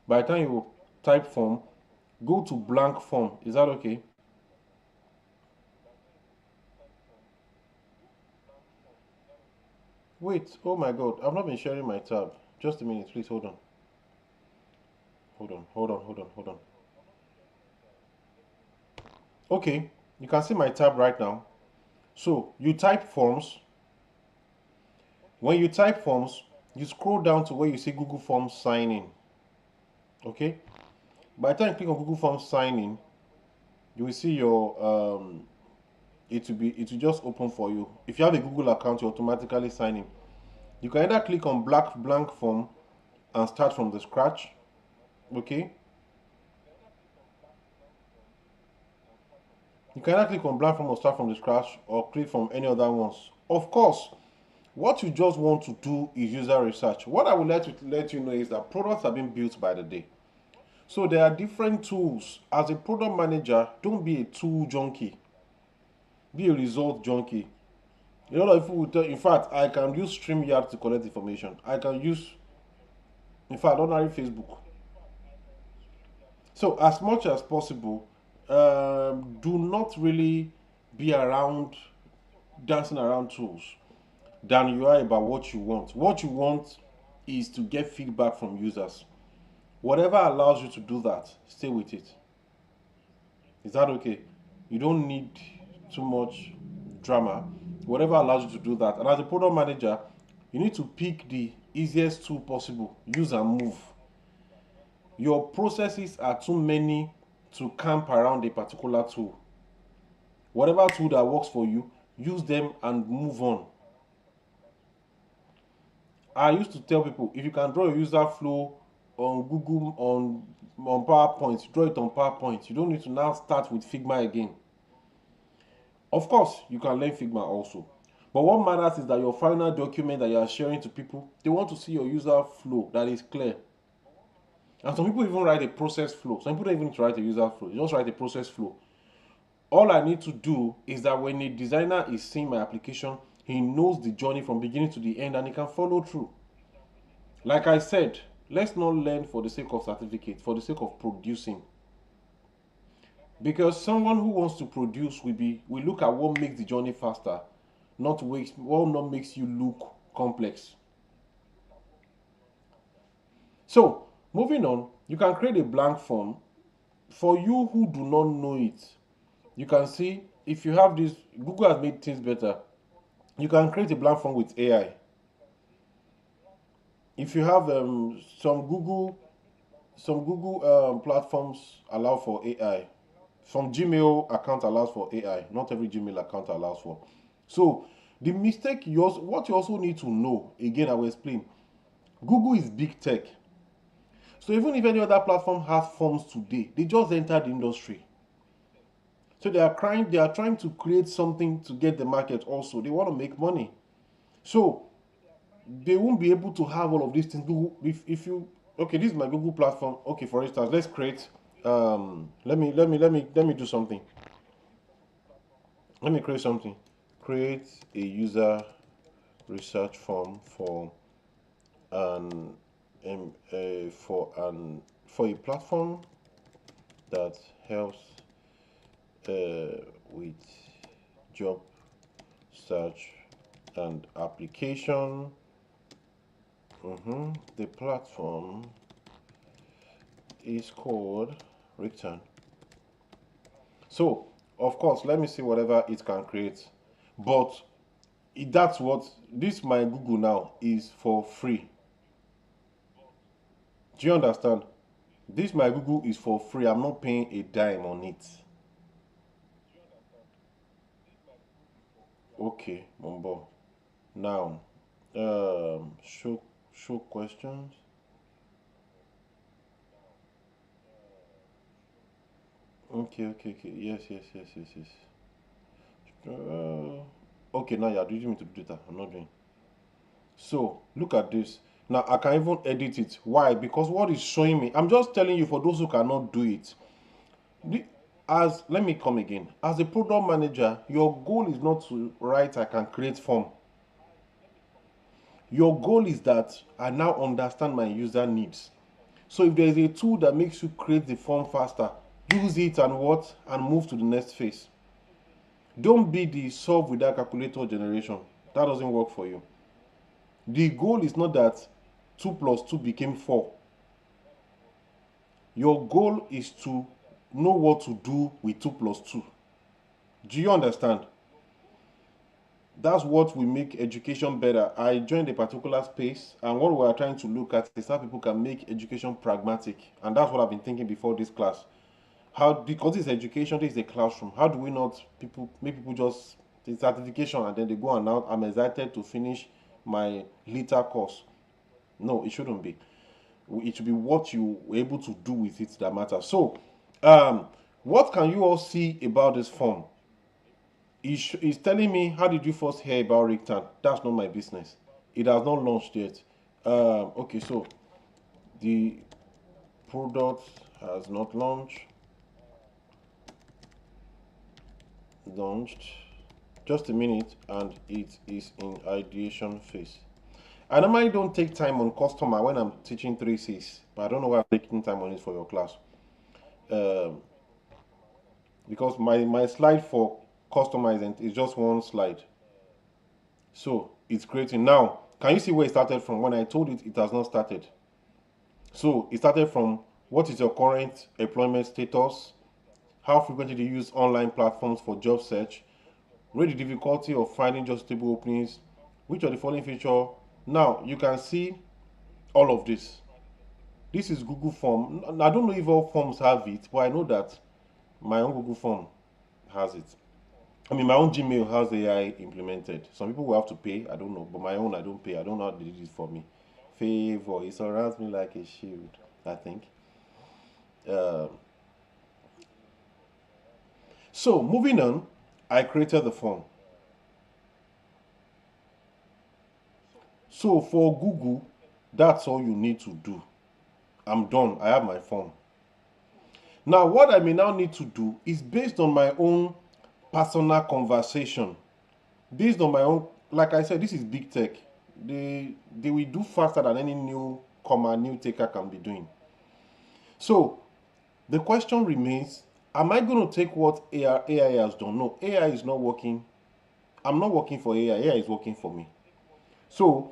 By the time you type form, go to blank form. Is that okay? Wait, oh my god, I've not been sharing my tab. Just a minute, please hold on. Hold on. Okay, you can see my tab right now. So you type forms. When you type forms, you scroll down to where you see Google Forms sign in. Okay, by the time you click on Google Forms sign in, you will see your it will just open for you. If you have a Google account, you automatically sign in. You can either click on black blank form and start from the scratch. Okay, you can either click on blank form or start from the scratch, or click from any other ones. Of course, what you just want to do is user research. What I would like to let you know is that products are being built by the day. So there are different tools. As a product manager, don't be a tool junkie. Be a result junkie. A lot of people will tell, in fact, I can use StreamYard to collect information. I can use, in fact, ordinary Facebook. So as much as possible, do not really be around dancing around tools than you are about what you want. What you want is to get feedback from users. Whatever allows you to do that, stay with it. Is that okay? You don't need too much drama. Whatever allows you to do that. And as a product manager, you need to pick the easiest tool possible. Use and move. Your processes are too many to camp around a particular tool. Whatever tool that works for you, use them and move on. I used to tell people, if you can draw a user flow on Google on PowerPoint, draw it on PowerPoint. You don't need to now start with Figma again. Of course, you can learn Figma also. But what matters is that your final document that you are sharing to people, they want to see your user flow that is clear. And some people even write a process flow. Some people don't even write a user flow. They just write a process flow. All I need to do is that when a designer is seeing my application, he knows the journey from beginning to the end and he can follow through. Like I said, let's not learn for the sake of certificate, for the sake of producing. Because someone who wants to produce will look at what makes the journey faster, not what not makes you look complex. So, moving on, you can create a blank form. For you who do not know it, you can see if you have this, Google has made things better. You can create a blank form with AI. If you have some Google platforms allow for AI. Some Gmail account allows for AI. Not every Gmail account allows for. So the mistake what you also need to know, again I will explain. Google is big tech. So even if any other platform has forms today, they just entered the industry. So they are trying to create something to get the market also. They want to make money. So they won't be able to have all of these things. If you okay, this is my Google platform. Okay, for instance, let's create let me do something. Let me create something. Create a user research form an for a platform that helps with job search and application. The platform is called Return. So, of course, let me see whatever it can create. But that's what this my Google now is for free. Do you understand? This my Google is for free. I'm not paying a dime on it. Okay, Mumbo. Now, show questions. Okay. Yes. Okay, now you're using me to do data. I'm not doing. So look at this. Now I can even edit it. Why? Because what is showing me, I'm just telling you for those who cannot do it. As let me come again. As a product manager, your goal is not to write I can create form. Your goal is that I now understand my user needs. So if there is a tool that makes you create the form faster, use it and move to the next phase. Don't be the solve without calculator generation. That doesn't work for you. The goal is not that 2 plus 2 became 4. Your goal is to know what to do with 2 plus 2. Do you understand? That's what will make education better. I joined a particular space, and what we are trying to look at is how people can make education pragmatic. And that's what I've been thinking before this class. How, because this education, this is a classroom, how do we not make people just the certification and then they go and out, I'm excited to finish my later course. No, it shouldn't be. It should be what you were able to do with it that matters. So, what can you all see about this form? He's telling me, how did you first hear about Rictan? That's not my business. It has not launched yet. Okay, so the product has not launched. Just a minute, and it is in ideation phase. I normally don't take time on customer when I'm teaching 3Cs, but I don't know why I'm taking time on it for your class. Um, because my slide for customizing is just one slide. So it's creating now. Can you see where it started from? When I told it, it has not started. So it started from what is your current employment status, how frequently do you use online platforms for job search, rate the difficulty of finding just stable openings, which of the following feature. Now you can see all of this. This is Google Form. I don't know if all forms have it, but I know that my own Google Form has it. I mean, my own Gmail has AI implemented. Some people will have to pay. I don't know, but my own I don't pay. I don't know how they did it for me. Favor, it surrounds me like a shield. I think. Uh, so moving on, I created the form. So for Google, that's all you need to do. I'm done. I have my form. Now, what I may now need to do is based on my own personal conversation, based on my own, like I said, this is big tech. They will do faster than any new taker can be doing. So the question remains: am I going to take what AI has done? No, AI is not working. I'm not working for AI. AI is working for me. So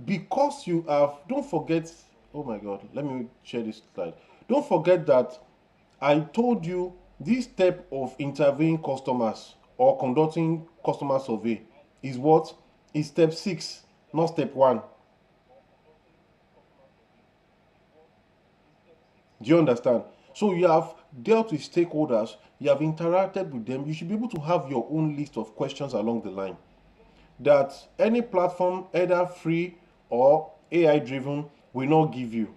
because you have, don't forget. Oh my God, let me share this slide. Don't forget that I told you this step of interviewing customers or conducting customer survey is what is step 6, not step 1. Do you understand? So you have dealt with stakeholders, you have interacted with them. You should be able to have your own list of questions along the line that any platform, either free or AI driven, will not give you.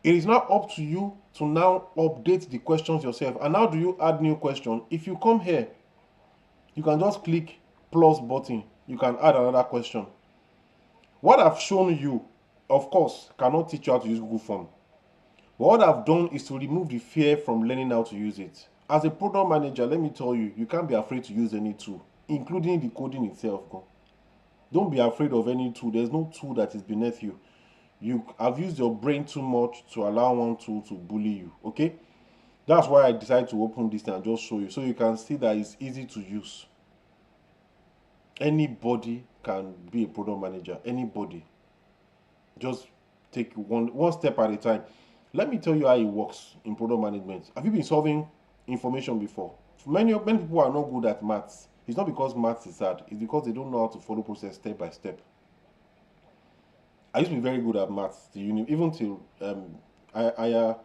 It is now up to you to now update the questions yourself. And how do you add new question? If you come here, you can just click plus button. You can add another question. What I've shown you, of course, cannot teach you how to use Google Form. But what I've done is to remove the fear from learning how to use it. As a product manager, let me tell you, you can't be afraid to use any tool, including the coding itself. Don't be afraid of any tool. There's no tool that is beneath you. You have used your brain too much to allow one tool to bully you. Okay? That's why I decided to open this and just show you, so you can see that it's easy to use. Anybody can be a product manager. Anybody. Just take one step at a time. Let me tell you how it works in product management. Have you been solving information before? Many people are not good at maths. It's not because maths is hard. It's because they don't know how to follow process step by step. I used to be very good at maths to uni, even till higher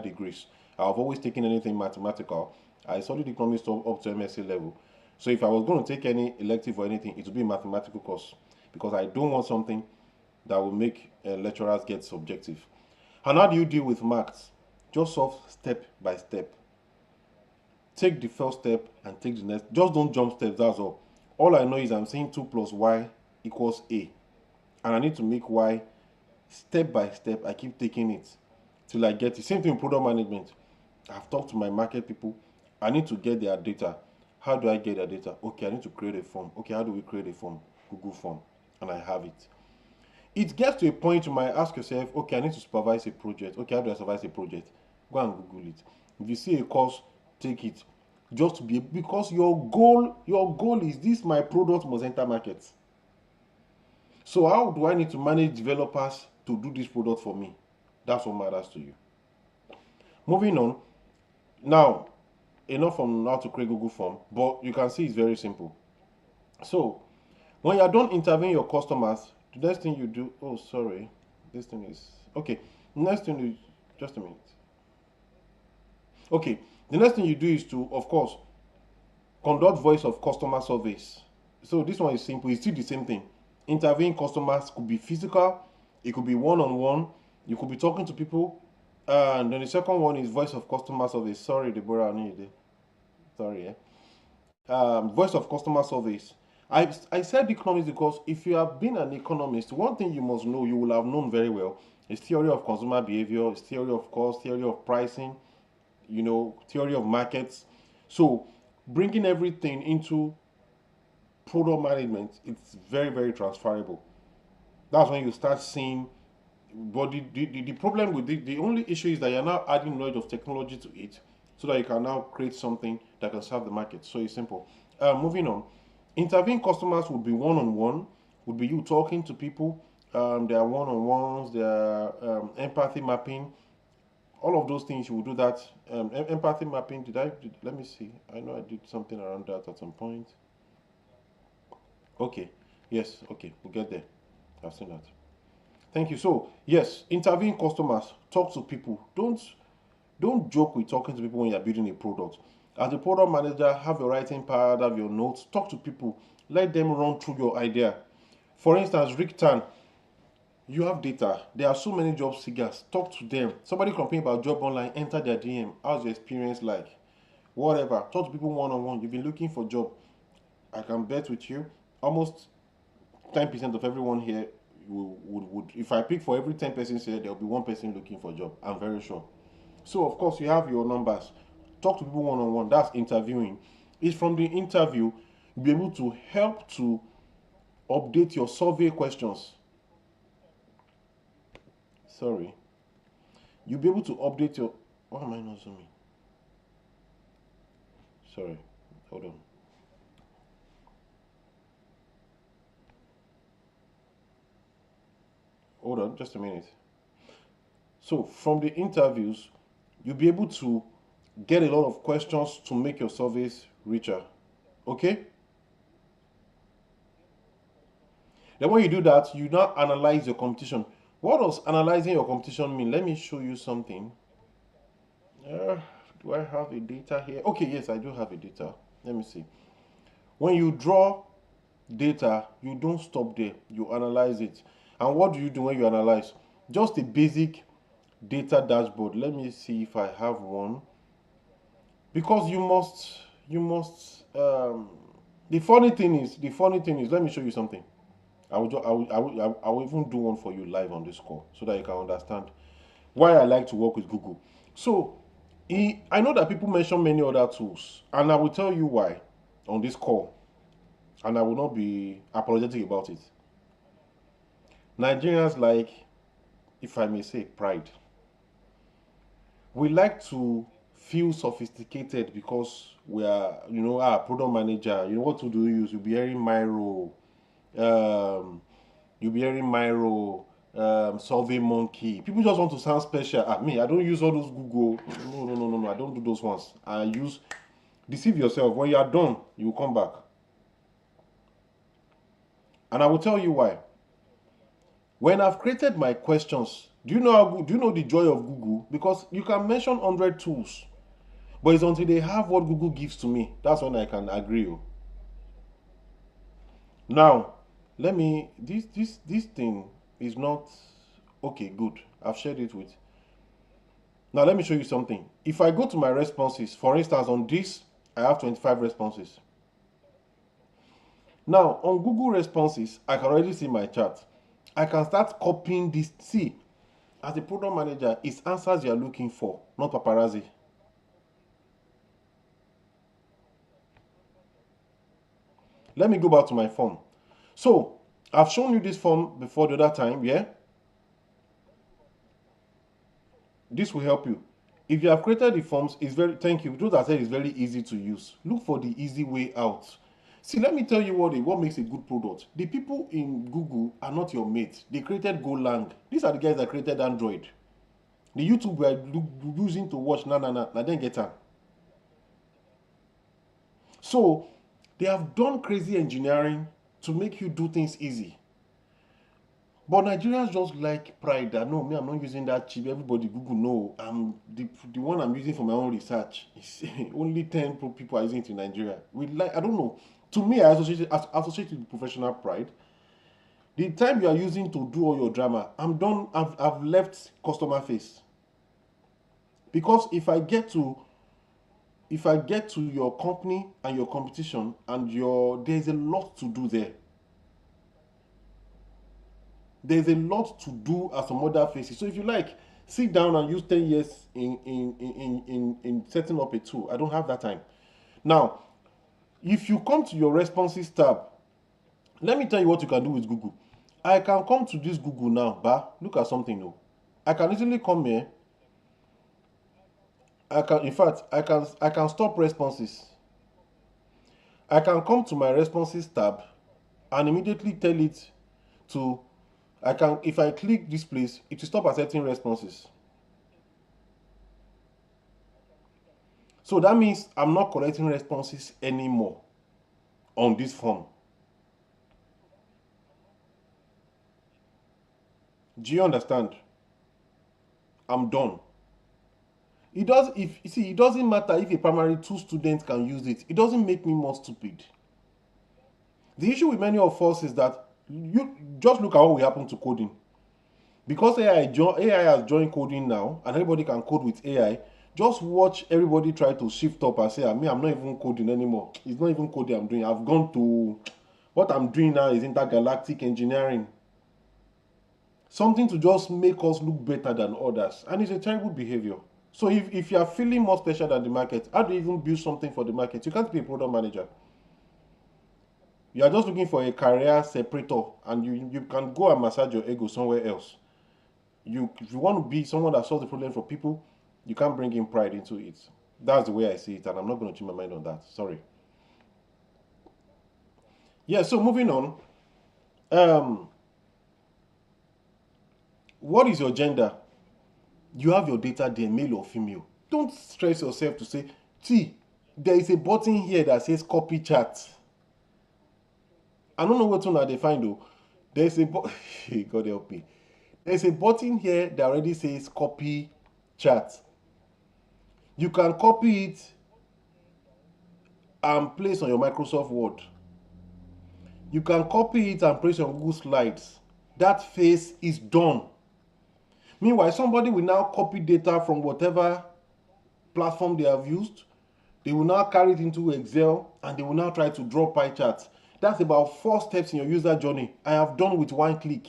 degrees. I've always taken anything mathematical. I studied economics up to MSc level. So if I was going to take any elective or anything, it would be a mathematical course because I don't want something that will make lecturers get subjective. And how do you deal with maths? Just solve step by step. Take the first step and take the next. Just don't jump steps, that's all. All I know is I'm saying 2 plus y equals a. And I need to make y step by step. I keep taking it till I get it. Same thing in product management. I've talked to my market people. I need to get their data. How do I get their data? Okay, I need to create a form. Okay, how do we create a form? Google form. And I have it. It gets to a point you might ask yourself, okay, I need to supervise a project. Okay, how do I supervise a project? Go and Google it. If you see a course, take it. Just to be, because your goal is this: my product must enter market. So how do I need to manage developers to do this product for me? That's what matters to you. Moving on. Now, enough on how to create Google form, but you can see it's very simple. So when you're done interviewing your customers, the next thing you do, oh sorry, this thing is okay. Next thing you, just a minute. Okay, the next thing you do is to, of course, conduct voice of customer surveys. So this one is simple. It's still the same thing. Interviewing customers could be physical, it could be one-on-one, you could be talking to people. And then the second one is voice of customer surveys. Sorry, Deborah, I need it. Sorry, yeah. Voice of customer surveys. I said economics because if you have been an economist, one thing you must know, you will have known very well, is theory of consumer behavior, is theory of cost, theory of pricing, theory of markets. So bringing everything into product management, it's very, very transferable. That's when you start seeing but the problem with the only issue is that you're now adding knowledge of technology to it so that you can now create something that can serve the market. So it's simple. Moving on. Interviewing customers would be one-on-one, would be you talking to people. There are one-on-ones, there are empathy mapping, all of those things. You will do that. Empathy mapping, let me see. I know I did something around that at some point. Okay, yes, okay, we'll get there. I've seen that. Thank you. So yes, interviewing customers, talk to people. Don't joke with talking to people when you're building a product. As a product manager, have your writing pad, have your notes, talk to people, let them run through your idea. For instance, Rick Tan, you have data. There are so many job seekers. Talk to them. Somebody complain about job online, enter their DM. How's your experience like? Whatever. Talk to people one on one. You've been looking for a job. I can bet with you, almost 10% of everyone here would, if I pick for every 10 persons here, there will be one person looking for a job. I'm very sure. So of course you have your numbers. Talk to people one on one. That's interviewing. It's from the interview you'll be able to help to update your survey questions. Sorry. You'll be able to update your. Why am I not zooming? Sorry. Hold on. Hold on, just a minute. So from the interviews, you'll be able to get a lot of questions to make your surveys richer. Okay? Then when you do that, you now analyze your competition. What does analyzing your competition mean? Let me show you something. Do I have a data here? Okay, yes, I do have a data. Let me see. When you draw data, you don't stop there. You analyze it. And what do you do when you analyze? Just a basic data dashboard. Let me see if I have one. Because the funny thing is, let me show you something. I will even do one for you live on this call so that you can understand why I like to work with Google. So, I know that people mention many other tools, and I will tell you why on this call, and I will not be apologetic about it. Nigerians like, if I may say, pride. We like to feel sophisticated because we are, product manager. You know what to do? You'll be hearing Miro, you'll be hearing Miro, Survey Monkey. People just want to sound special. Me, I don't use all those Google. No. I don't do those ones. I use deceive yourself. When you are done, you will come back. And I will tell you why. When I've created my questions, do you know the joy of Google? Because you can mention 100 tools, but it's until they have what Google gives to me, that's when I can agree. Now, this thing is not okay, good. I've shared it with. Now let me show you something. If I go to my responses, for instance, on this, I have 25 responses. Now, on Google responses, I can already see my chart. I can start copying this. See, as a product manager, it's answers you're looking for, not paparazzi. Let me go back to my form. So, I've shown you this form before the other time, yeah? This will help you. If you have created the forms, thank you. Those that said it's very easy to use. Look for the easy way out. See, let me tell you what makes a good product. The people in Google are not your mates. They created Golang. These are the guys that created Android. The YouTube we are using to watch, na then get on. So, they have done crazy engineering to make you do things easy. But Nigerians just like pride that no, me, I'm not using that cheap. Everybody Google know. I'm the one I'm using for my own research. It's only 10 people are using it in Nigeria. I don't know. To me, I associate with professional pride. The time you are using to do all your drama, I'm done. I've left customer face. Because if I get to your company and your competition and there's a lot to do there. There's a lot to do as some other faces. So if you like, sit down and use 10 years in setting up a tool. I don't have that time. Now, if you come to your responses tab, let me tell you what you can do with Google. I can come to this Google now, but look at something though. I can easily come here. In fact, I can stop responses. I can come to my responses tab and immediately tell it to, if I click this place, it will stop accepting responses. So that means I'm not collecting responses anymore on this form. Do you understand? I'm done. It doesn't matter if a primary 2 student can use it. It doesn't make me more stupid. The issue with many of us is that you just look at what will happen to coding. Because AI has joined coding now, and everybody can code with AI. Just watch everybody try to shift up and say, I'm not even coding anymore. It's not even coding I'm doing. I've gone to, what I'm doing now is intergalactic engineering. Something to just make us look better than others. And it's a terrible behavior. So if you are feeling more special than the market, how do you even build something for the market? You can't be a product manager. You are just looking for a career separator, and you can go and massage your ego somewhere else. If you want to be someone that solves the problem for people, you can't bring in pride into it. That's the way I see it, and I'm not going to change my mind on that. Sorry. Yeah, so moving on. What is your gender? You have your data there, male or female. Don't stress yourself to say, there is a button here that says copy chat. I don't know what one they find though. There's a God help me. There's a button here that already says copy chat. You can copy it and place on your Microsoft Word. You can copy it and place on Google Slides. That phase is done. Meanwhile, somebody will now copy data from whatever platform they have used. They will now carry it into Excel and they will now try to draw pie charts. That's about 4 steps in your user journey. I have done with 1 click.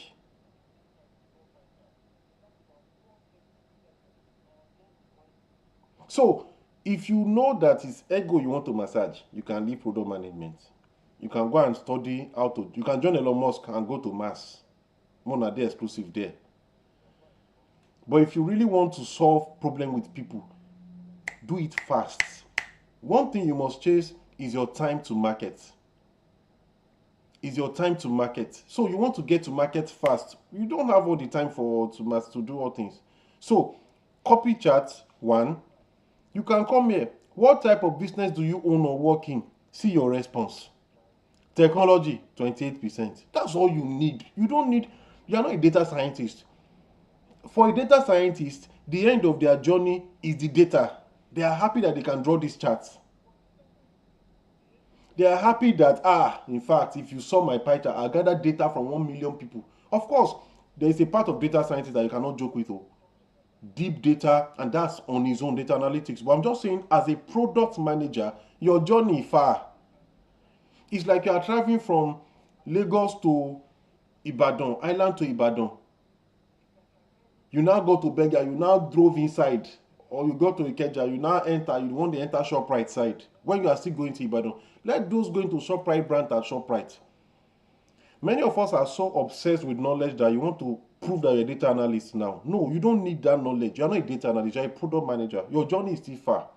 So, if you know that it's ego you want to massage, you can leave product management. You can go and study how to, you can join Elon Musk and go to Mars. More they exclusive there. But if you really want to solve problem with people, do it fast. One thing you must chase is your time to market. So you want to get to market fast. You don't have all the time to do all things. So copy chat 1. You can come here. What type of business do you own or work in? See your response. Technology, 28%. That's all you need. You are not a data scientist. For a data scientist, the end of their journey is the data. They are happy that they can draw these charts. They are happy that, in fact, if you saw my pie chart, I gathered data from 1 million people. Of course, there is a part of data scientist that you cannot joke with. Deep data, and that's on his own, data analytics. But I'm just saying, as a product manager, your journey far. It's like you are traveling from Lagos to Ibadan, Island to Ibadan. You now go to Bega, you now drove inside, or you go to Ikeja, you now enter, you want to enter ShopRite side. When you are still going to Ibadan, let those going to ShopRite brand at ShopRite. Many of us are so obsessed with knowledge that you want to prove that you're a data analyst now. No, you don't need that knowledge. You're not a data analyst, you're a product manager. Your journey is still far.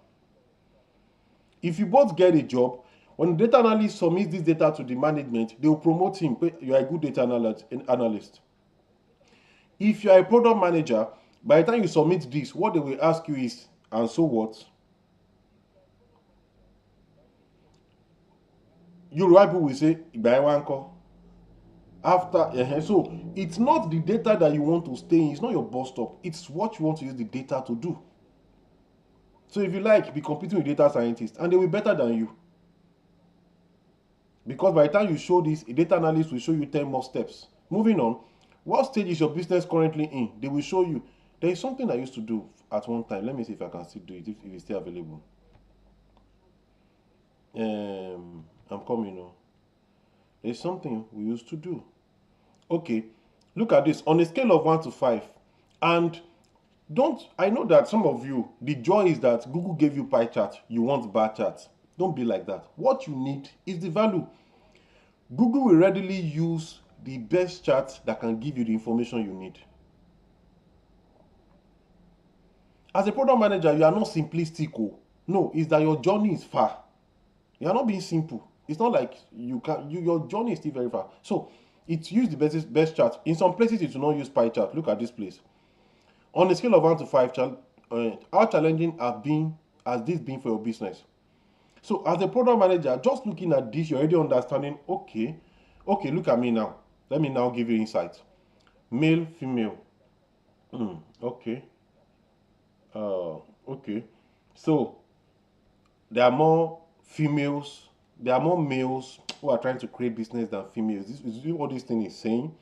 If you both get a job, when the data analyst submits this data to the management, they will promote him. You are a good data analyst. If you are a product manager, by the time you submit this, what they will ask you is, and so what? Yoruba people will say, after, so it's not the data that you want to stay in, it's not your bus stop, it's what you want to use the data to do. So if you like, be competing with data scientists, and they will be better than you. Because by the time you show this, a data analyst will show you 10 more steps. Moving on, what stage is your business currently in? They will show you. There is something I used to do at one time. Let me see if I can still do it, if it's still available. I'm coming now. There's something we used to do. Okay, look at this. On a scale of 1 to 5, and I know that some of you, the joy is that Google gave you pie chart, you want bar chart. Don't be like that. What you need is the value. Google will readily use the best chart that can give you the information you need. As a product manager, you are not simplistic. Oh. No, it's that your journey is far. You are not being simple. It's not like your journey is still very far. So it's use the best chart. In some places, it will not use pie chart. Look at this place. On a scale of 1 to 5, how challenging has this been for your business? So as a product manager, just looking at this, you're already understanding, okay, look at me now. Let me now give you insight. Male, female. Okay. Okay. So there are more females, there are more males who are trying to create business than females. This is what this thing is saying.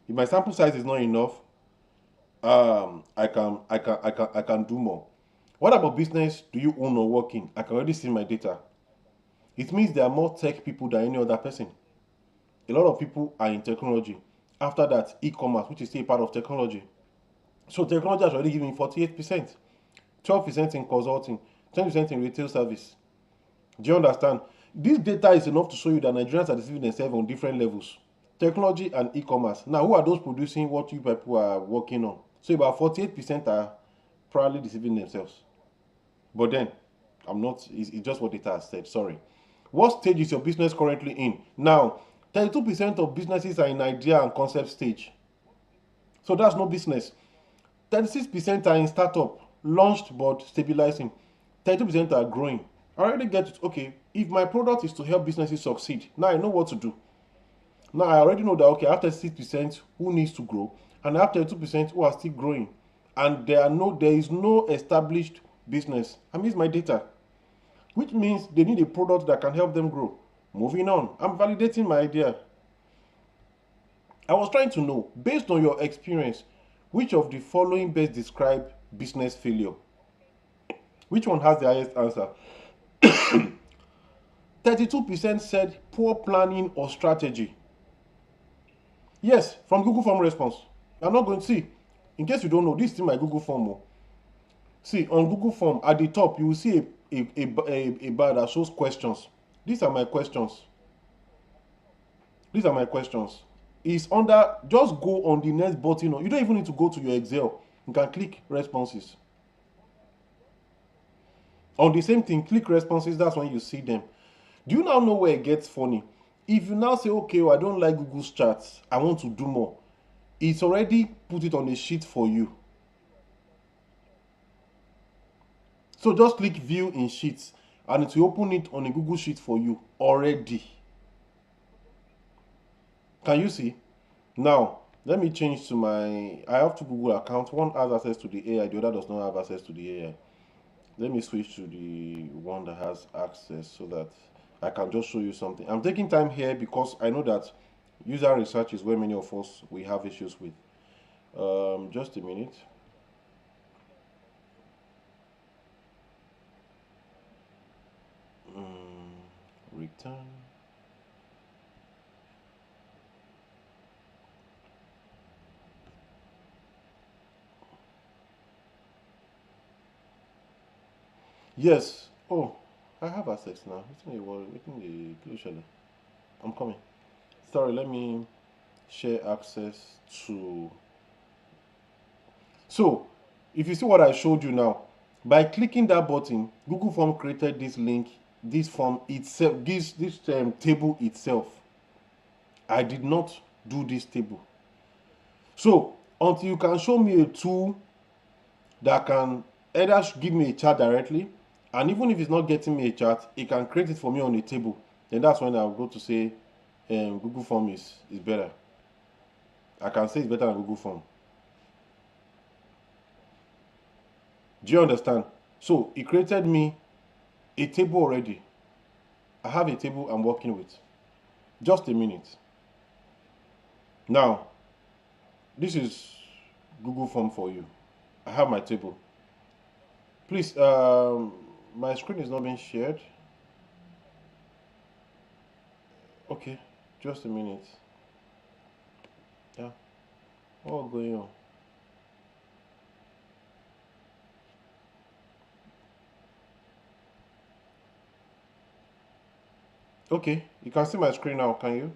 If my sample size is not enough, I can do more. What about business do you own or work in? I can already see my data. It means there are more tech people than any other person. A lot of people are in technology. After that, e-commerce, which is still a part of technology. So technology has already given me 48%, 12% in consulting, 20% in retail service. Do you understand? This data is enough to show you that Nigerians are deceiving themselves on different levels. Technology and e-commerce. Now, who are those producing what you people are working on? So about 48% are probably deceiving themselves. But then, I'm not, it's just what data has said, sorry. What stage is your business currently in? Now, 32% of businesses are in idea and concept stage. So that's no business. 36% are in startup, launched but stabilizing. 32% are growing. I already get it. Okay, if my product is to help businesses succeed, now I know what to do. Now I already know that, okay, after 6% who needs to grow, and after 2% who are still growing. And there is no established business. I miss my data, which means they need a product that can help them grow. Moving on, I'm validating my idea. I was trying to know, based on your experience, which of the following best describe business failure? Which one has the highest answer? 32% said poor planning or strategy. Yes, from Google Form response. I'm not going to see. In case you don't know, this is my Google Form. Oh. See, on Google Form, at the top, you will see a bar that shows questions. These are my questions. These are my questions. It's under, just go on the next button. You don't even need to go to your Excel. You can click responses. On the same thing, click responses, that's when you see them. Do you now know where it gets funny? If you now say, okay, well, I don't like Google's charts, I want to do more, it's already put it on a sheet for you. So just click view in sheets and it will open it on a Google sheet for you already. Can you see? Now, let me change to I have two Google accounts. One has access to the AI, the other does not have access to the AI. Let me switch to the one that has access so that I can just show you something. I'm taking time here because I know that user research is where many of us we have issues with. Just a minute. Return. Yes. Oh, I have access now. I'm coming. Sorry, let me share access to. So, if you see what I showed you now, by clicking that button, Google Form created this link, this form itself, this table itself. I did not do this table. So, until you can show me a tool that can either give me a chart directly, and even if it's not getting me a chart, it can create it for me on a table, then that's when I'll go to say Google Form is better. I can say it's better than Google Form. Do you understand? So it created me a table already. I have a table I'm working with. Just a minute. Now, this is Google Form for you. I have my table. Please, my screen is not being shared. Okay, just a minute. Yeah, what's going on? Okay, you can see my screen now, can you?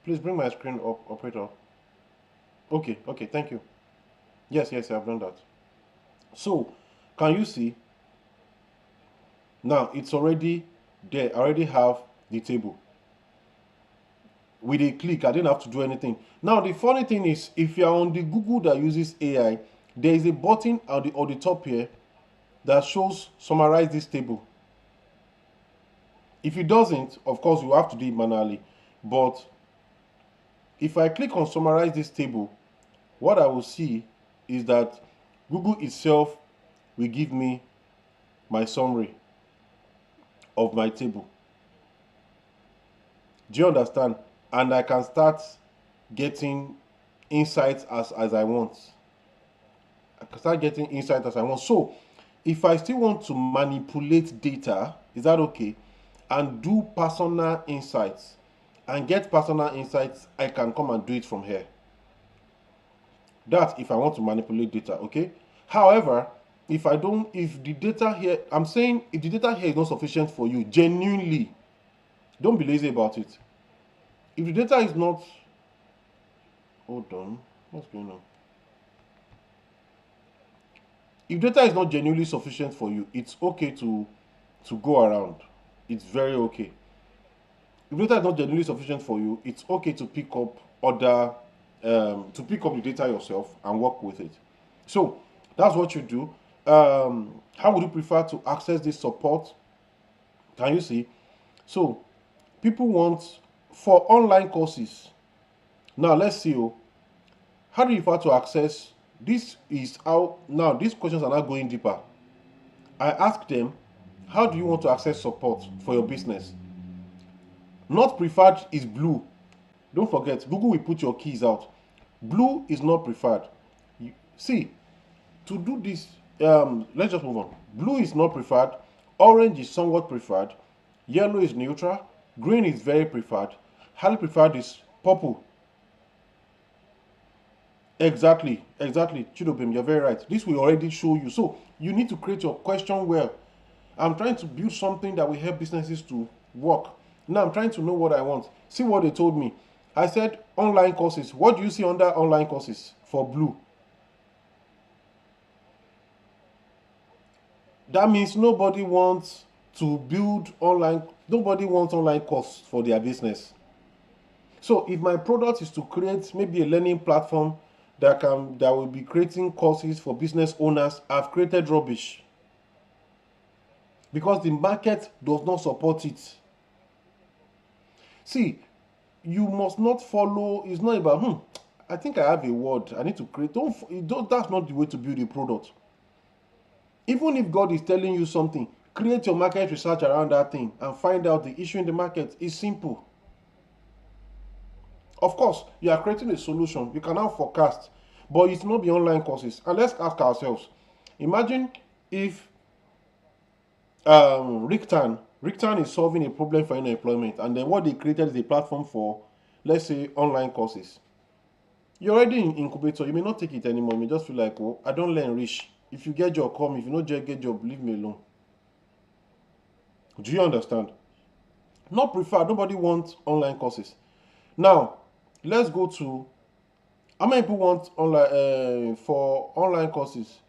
Please bring my screen up, operator. Okay, thank you. Yes, I've done that. So, can you see? Now, it's already there. I already have the table. With a click, I didn't have to do anything. Now, the funny thing is, if you're on the Google that uses AI, there is a button on the top here that shows summarize this table. If it doesn't, of course, you have to do it manually. But if I click on summarize this table, what I will see is that Google itself will give me my summary of my table. Do you understand? And I can start getting insights as I want. I can start getting insights as I want. So if I still want to manipulate data, is that okay? And do personal insights and get personal insights, I can come and do it from here. That's if I want to manipulate data, okay? However, if the data here, I'm saying if the data here is not sufficient for you, genuinely, don't be lazy about it. If the data is not, hold on, what's going on? If data is not genuinely sufficient for you, it's okay to go around. It's very okay. If data is not genuinely sufficient for you, it's okay to pick up the data yourself and work with it. So that's what you do. How would you prefer to access this support? Can you see? So people want for online courses. Now let's see. How do you prefer to access? This is how now these questions are now going deeper. I asked them, how do you want to access support for your business? Not preferred is blue. Don't forget, Google will put your keys out. Blue is not preferred. See, to do this, let's just move on. Blue is not preferred. Orange is somewhat preferred. Yellow is neutral. Green is very preferred. Highly preferred is purple. Exactly. Chidobim, you're very right. This will already show you. So you need to create your question well. I'm trying to build something that will help businesses to work. Now I'm trying to know what I want. See what they told me. I said online courses. What do you see under online courses for blue? That means nobody wants online course for their business. So if my product is to create maybe a learning platform that will be creating courses for business owners, I've created rubbish. Because the market does not support it. See, you must not follow, it's not about, I think I have a word, I need to create, that's not the way to build a product. Even if God is telling you something, create your market research around that thing and find out the issue in the market. It's simple. Of course, you are creating a solution. You can now forecast, but it's not the online courses. And let's ask ourselves, imagine if Ricktan is solving a problem for unemployment, and then what they created is a platform for, let's say, online courses. You're already in Incubator. You may not take it anymore. You may just feel like, oh, I don't learn rich. If you get job, come. If you not get job, leave me alone. Do you understand? Not preferred. Nobody wants online courses. Now, let's go to how many people want online for online courses.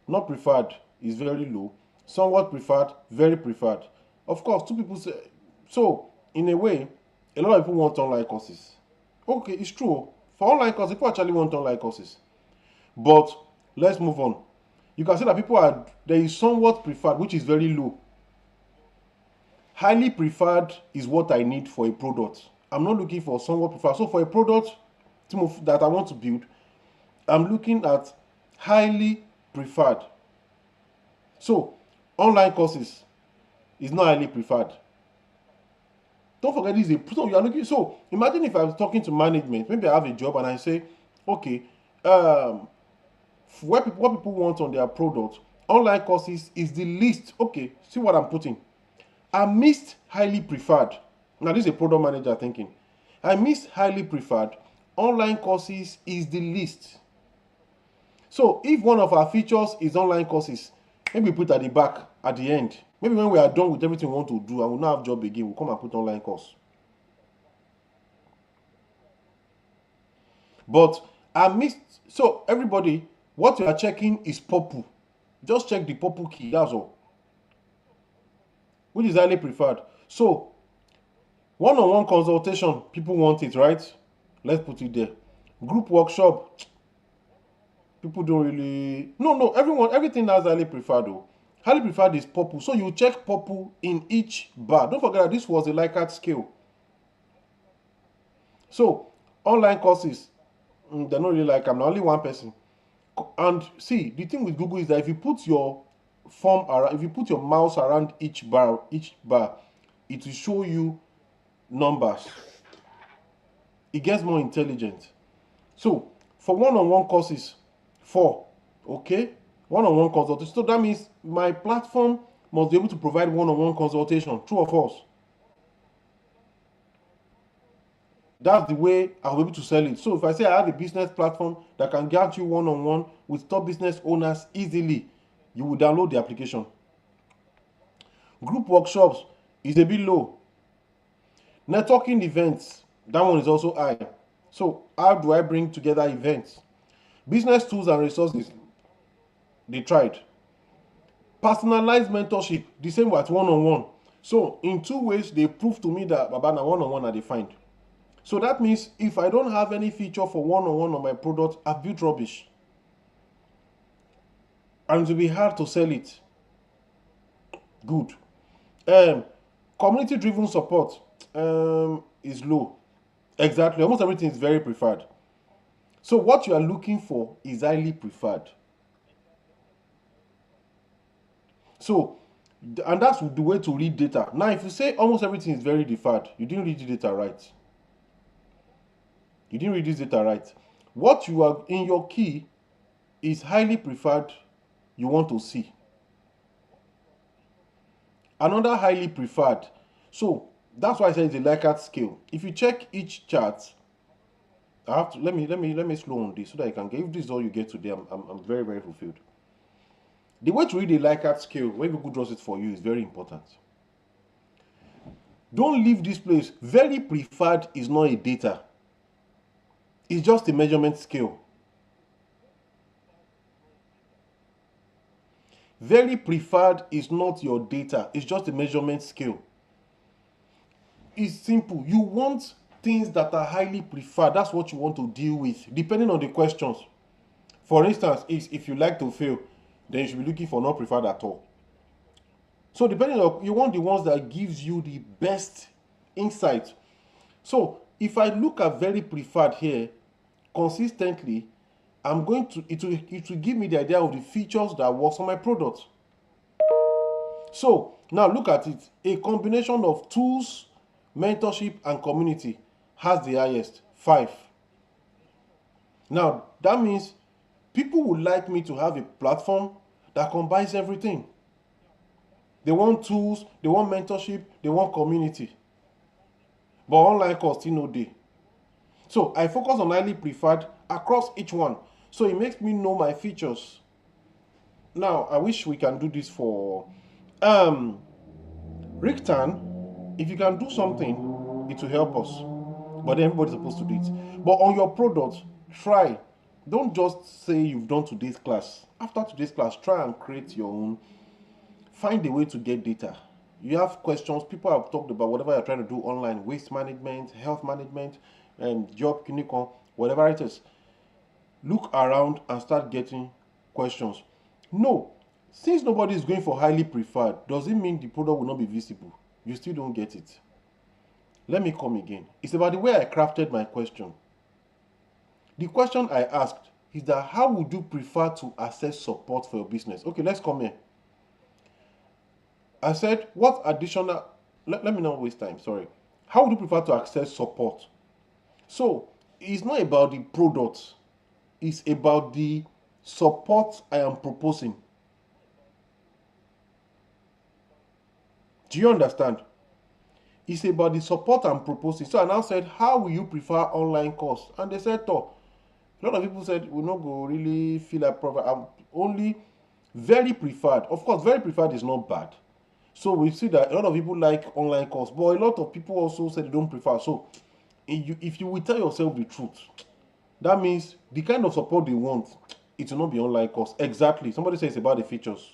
Not preferred is very low. Somewhat preferred, very preferred. Of course, two people say so. In a way, a lot of people want online courses. Okay, it's true. For online courses, people actually want online courses. But let's move on. You can see that there is somewhat preferred, which is very low. Highly preferred is what I need for a product. I'm not looking for somewhat preferred. So for a product that I want to build, I'm looking at highly preferred. So online courses is not highly preferred. Don't forget this is so you are looking. So imagine if I'm talking to management, maybe I have a job and I say, okay, what people want on their product, online courses is the least. Okay, see what I'm putting. I missed highly preferred. Now this is a product manager thinking. I missed highly preferred. Online courses is the least. So if one of our features is online courses, maybe put at the back, at the end. Maybe when we are done with everything we want to do and we not have job again, we'll come and put online course. But I missed. So everybody, what you are checking is purple. Just check the purple key. That's all. Which is highly preferred. So one-on-one consultation, people want it, right? Let's put it there. Group workshop, people don't really. No. Everything that's highly preferred though. Highly preferred is purple. So you check purple in each bar. Don't forget that this was a Likert scale. So online courses, they're not really like I'm only one person. And see, the thing with Google is that if you put your if you put your mouse around each bar, it will show you numbers. It gets more intelligent. So for one-on-one courses, 4, okay, one-on-one consultation. So that means my platform must be able to provide one-on-one consultation. True or false? That's the way I'll be able to sell it. So if I say I have a business platform that can get you one-on-one with top business owners easily, you will download the application. Group workshops is a bit low. Networking events, that one is also high. So how do I bring together events? Business tools and resources, they tried. Personalized mentorship, the same with one-on-one. So in 2 ways, they prove to me that Baba na one-on-one are defined. So that means if I don't have any feature for one-on-one on my product, I've built rubbish. And it will be hard to sell it. Good. Community-driven support is low. Exactly. Almost everything is very preferred. So what you are looking for is highly preferred. So, and that's the way to read data. Now, if you say almost everything is very deferred, you didn't read the data right. You didn't read this data right. What you are in your key is highly preferred you want to see. Another highly preferred. So that's why I say it's a Likert scale. If you check each chart, I have to let me slow on this so that you can get. If this is all you get today, I'm very, very fulfilled. The way to read a Likert scale when Google draws it for you is very important. Don't leave this place. Very preferred is not a data. It's just a measurement scale. Very preferred is not your data. It's just a measurement scale. It's simple. You want things that are highly preferred. That's what you want to deal with, depending on the questions. For instance, if you like to fail, then you should be looking for not preferred at all. So depending on, you want the ones that gives you the best insight. So if I look at very preferred here consistently, I'm going to, it will give me the idea of the features that works on my product. So now look at it. A combination of tools, mentorship, and community has the highest, 5. Now that means people would like me to have a platform that combines everything. They want tools, they want mentorship, they want community. But online course still no day. So I focus on highly preferred across each one. So it makes me know my features. Now I wish we can do this for Ricktan. If you can do something, it will help us. But everybody's supposed to do it. But on your product, try. Don't just say you've done today's class. After today's class, try and create your own. Find a way to get data. You have questions. People have talked about whatever you're trying to do online, waste management, health management, and job clinical, whatever it is. Look around and start getting questions. No, since nobody is going for highly preferred, does it mean the product will not be visible? You still don't get it. Let me come again. It's about the way I crafted my question. The question I asked is that how would you prefer to access support for your business? Okay, let's come here. I said, what additional, let me not waste time, sorry. How would you prefer to access support? So, it's not about the product, it's about the support I am proposing. Do you understand? It's about the support I'm proposing. So I now said, how will you prefer online course? And they said, oh, a lot of people said, we're not going to really feel like I'm only very preferred. Of course, very preferred is not bad. So we see that a lot of people like online course, but a lot of people also said they don't prefer. So if you will tell yourself the truth, That means the kind of support they want, it will not be online course. Exactly. Somebody says about the features.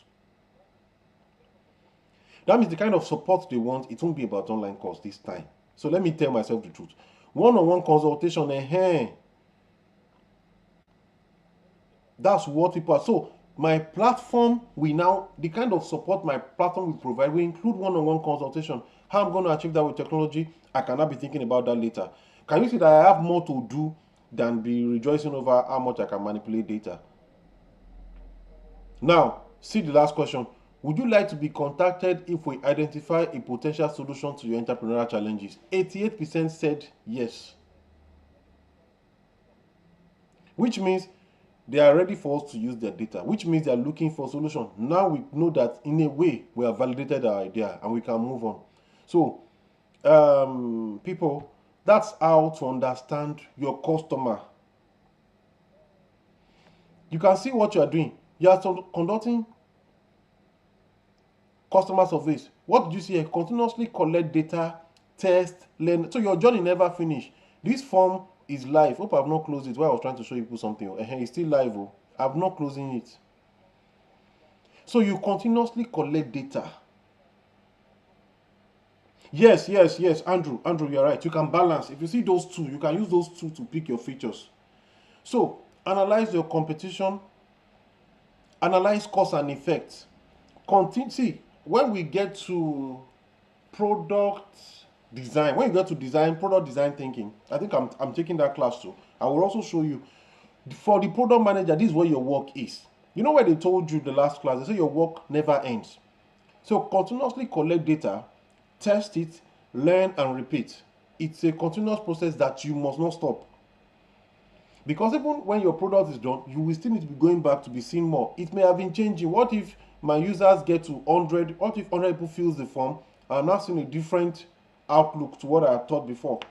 That means the kind of support they want, it won't be about online course this time. So let me tell myself the truth. One-on-one consultation, that's what people are. So my platform, the kind of support my platform will provide, we include one-on-one consultation. How I'm going to achieve that with technology, I cannot be thinking about that later. Can you see that I have more to do than be rejoicing over how much I can manipulate data? Now, see the last question. Would you like to be contacted if we identify a potential solution to your entrepreneurial challenges? 88% said yes. Which means they are ready for us to use their data, which means they are looking for a solution. Now we know that in a way we have validated our idea and we can move on. So, people, that's how to understand your customer. You can see what you are doing. You are conducting customer surveys. What did you see here? Continuously collect data, test, learn. So your journey never finish. This form is live. Hope I've not closed it while I was trying to show you something. It's still live. I'm not closing it. So you continuously collect data. Yes, Andrew, you're right. You can balance. If you see those two, you can use those two to pick your features. So analyze your competition, analyze cause and effect. See, when we get to product design, when you get to design, product design thinking, I think I'm taking that class too. I will also show you, for the product manager, this is where your work is. You know where they told you the last class, they say your work never ends. So continuously collect data, test it, learn and repeat. It's a continuous process that you must not stop. Because even when your product is done, you will still need to be going back to be seeing more. It may have been changing. What if my users get to 100? What if 100 people fills the form? I'm now seeing a different outlook to what I had thought before.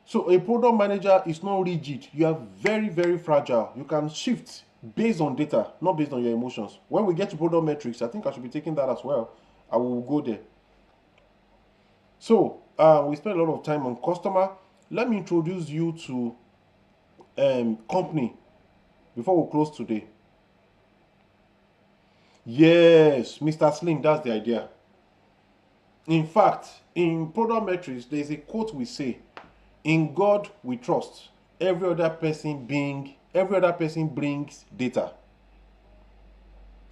So a product manager is not rigid. You are very, very fragile. You can shift based on data, not based on your emotions. When we get to product metrics, I think I should be taking that as well. I will go there. So we spent a lot of time on customer. Let me introduce you to company before we close today. Yes, Mr. Slim, that's the idea. In fact, in product metrics, there's a quote we say, in God we trust. Every other person brings data.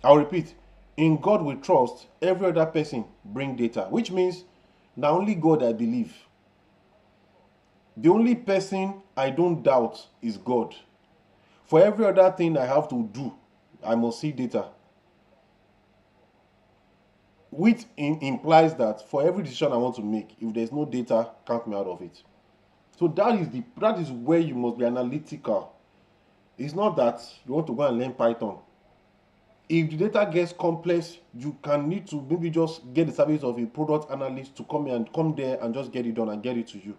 I'll repeat, in God we trust, every other person brings data, which means not only God I believe. The only person I don't doubt is God. For every other thing I have to do, I must see data. Which implies that for every decision I want to make, if there's no data, count me out of it. So that is where you must be analytical. It's not that you want to go and learn Python. If the data gets complex, you can need to maybe just get the service of a product analyst to come there and just get it done and get it to you.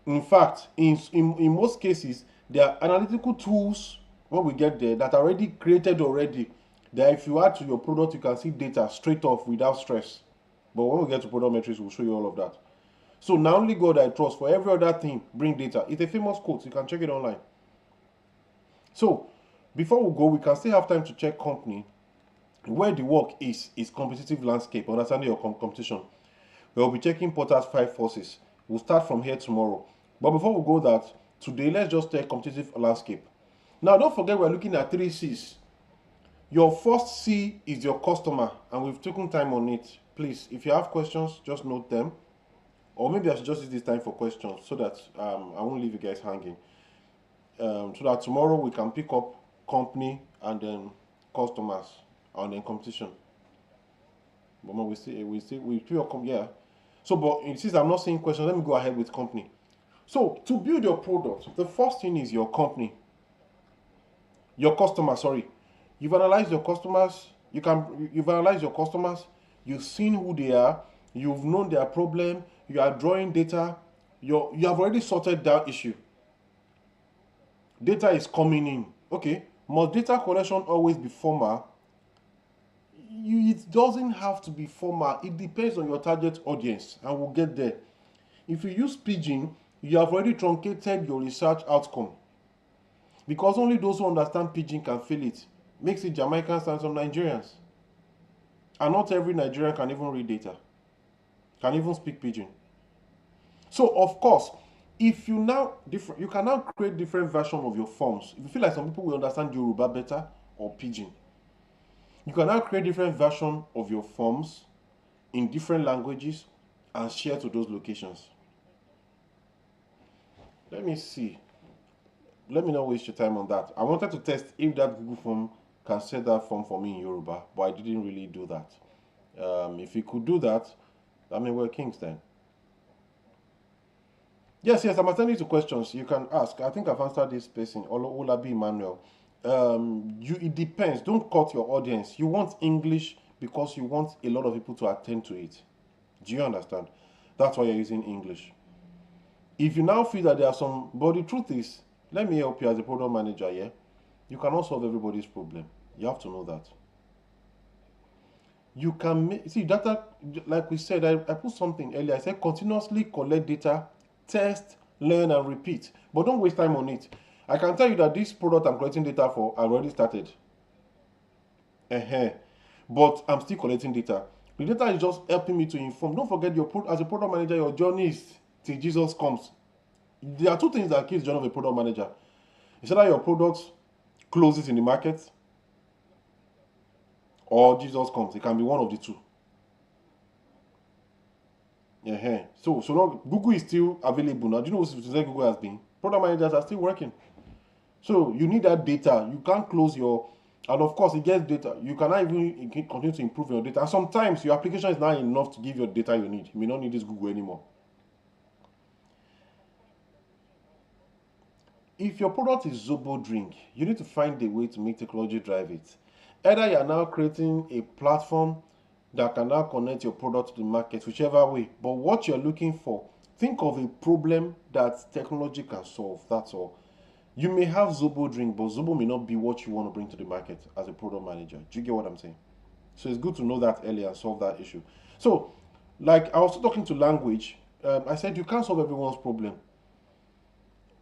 In fact, in most cases, there are analytical tools when we get there that are already created already. That if you add to your product, you can see data straight off without stress. But when we get to product metrics, we'll show you all of that. So now only God I trust, for every other thing, bring data. It's a famous quote. You can check it online. So before we go, we can still have time to check company. Where the work is competitive landscape, understanding your competition. We'll be checking Porter's 5 forces. We'll start from here tomorrow. But before we go that, today let's just check competitive landscape. Now don't forget we're looking at 3 C's. Your first C is your customer, and we've taken time on it. Please, if you have questions, just note them. Or maybe I should just use this time for questions so that I won't leave you guys hanging. So that tomorrow we can pick up company and then customers and then competition. But we still yeah. So, but since I'm not seeing questions, let me go ahead with company. So, to build your product, the first thing is your company. Your customer, sorry. You've analyzed your customers. You've analyzed your customers. You've seen who they are. You've known their problem. You are drawing data. You have already sorted that issue. Data is coming in. Okay. Must data collection always be formal? it doesn't have to be formal. It depends on your target audience, and we'll get there. If you use pidgin, you have already truncated your research outcome, because only those who understand pidgin can fill it. Makes it Jamaicans and some Nigerians, and not every Nigerian can even read data, can even speak pidgin. So of course, if you now different, you can now create different version of your forms. If you feel like some people will understand Yoruba better or pidgin, you can now create different version of your forms in different languages and share to those locations. Let me see. Let me not waste your time on that. I wanted to test if that Google form can set that form for me in Yoruba, but I didn't really do that. If you could do that, I mean, we're kings then. Yes, I'm attending to questions. You can ask. I think I've answered this person, Olabi Emmanuel. It depends. Don't cut your audience. You want English because you want a lot of people to attend to it. Do you understand? That's why you're using English. If you now feel that there are some, but the truth is, let me help you as a product manager, yeah? You cannot solve everybody's problem. You have to know that. You can make, see, data, like we said, I put something earlier. I said continuously collect data, test, learn, and repeat. But don't waste time on it. I can tell you that this product I'm collecting data for, I already started. But I'm still collecting data. The data is just helping me to inform. Don't forget, as a product manager, your journey is till Jesus comes. There are two things that kills the journey of a product manager. It's either your product closes in the market or Jesus comes. It can be one of the two. So long, Google is still available now. Do you know what Google has been? Product managers are still working. So you need that data. You can't close your, and of course it gets data. You cannot even continue to improve your data. And sometimes your application is not enough to give your data you need. You may not need this Google anymore. If your product is Zobo drink, you need to find a way to make technology drive it. Either you are now creating a platform that can now connect your product to the market, whichever way. But what you're looking for, think of a problem that technology can solve. That's all. You may have Zobo drink, but Zobo may not be what you want to bring to the market as a product manager. Do you get what I'm saying? So it's good to know that earlier and solve that issue. So, like I was talking to language, I said you can't solve everyone's problem.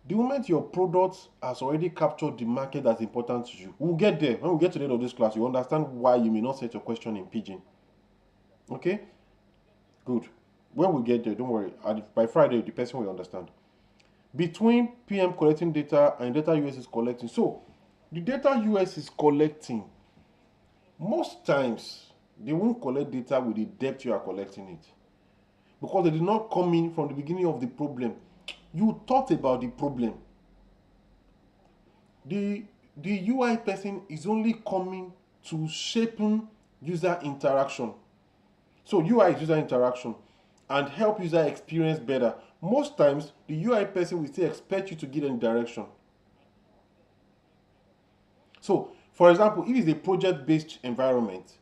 The moment your product has already captured the market that's important to you, we'll get there. When we get to the end of this class, you understand why you may not set your question in pidgin. Okay? Good. When we get there, don't worry. By Friday, the person will understand. Between PM collecting data and data US is collecting. So, the data US is collecting, most times, they won't collect data with the depth you are collecting it. Because they did not come in from the beginning of the problem. You thought about the problem. The UI person is only coming to shape user interaction. So UI is user interaction and help user experience better. Most times, the UI person will still expect you to give them direction. So, for example, if it's a project-based environment,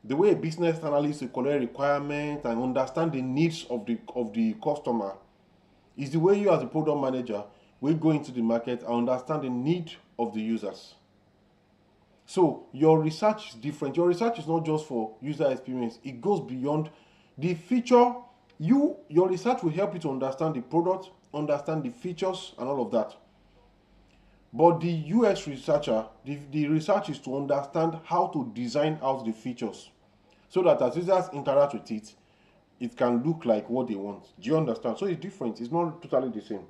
the way a business analyst will collect requirements and understand the needs of the customer is the way you as a product manager will go into the market and understand the need of the users. So your research is different. Your research is not just for user experience. It goes beyond the feature. Your research will help you to understand the product, understand the features and all of that. But the UX researcher, the research is to understand how to design out the features so that as users interact with it, it can look like what they want. Do you understand? So it's different. It's not totally the same.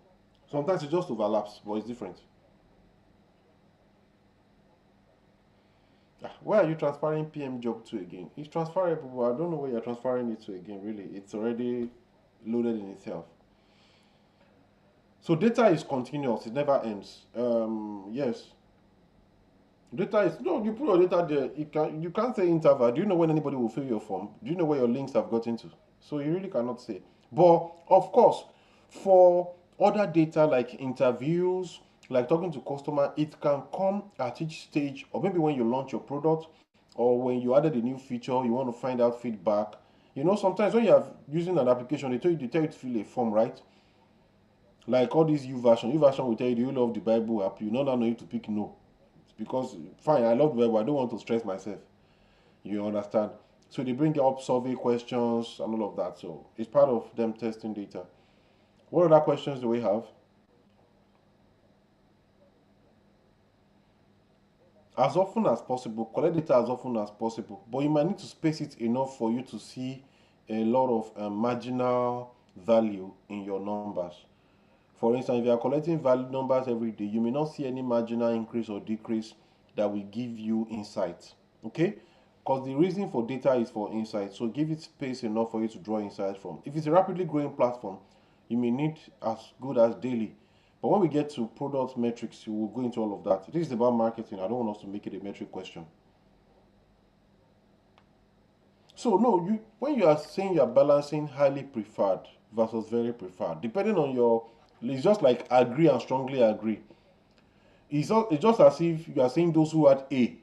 Sometimes it just overlaps, but it's different. Where are you transferring PM job to again? It's transferable, but I don't know where you're transferring it to again, really. It's already loaded in itself. So data is continuous. It never ends. Yes. Data is, no, you put your data there. You can't say interval. Do you know when anybody will fill your form? Do you know where your links have gotten to? So you really cannot say. But of course, for other data like interviews, like talking to customer, it can come at each stage, or maybe when you launch your product, or when you added a new feature, you want to find out feedback. You know, sometimes when you are using an application, they tell you to fill a form, right? Like all these U version will tell you, do you love the Bible app? You know now need to pick no. Because fine, I love the Bible, I don't want to stress myself. You understand? So they bring up survey questions and all of that. So it's part of them testing data. What other questions do we have? As often as possible, collect data as often as possible, but you might need to space it enough for you to see a lot of marginal value in your numbers. For instance, if you are collecting valid numbers every day, you may not see any marginal increase or decrease that will give you insight. Okay? Because the reason for data is for insight. So give it space enough for you to draw insights from. If it's a rapidly growing platform, you may need as good as daily. But when we get to product metrics, we will go into all of that. This is about marketing. I don't want us to make it a metric question. So no, you when you are saying you are balancing highly preferred versus very preferred, depending on your, it's just like agree and strongly agree. It's just as if you are saying those who had A,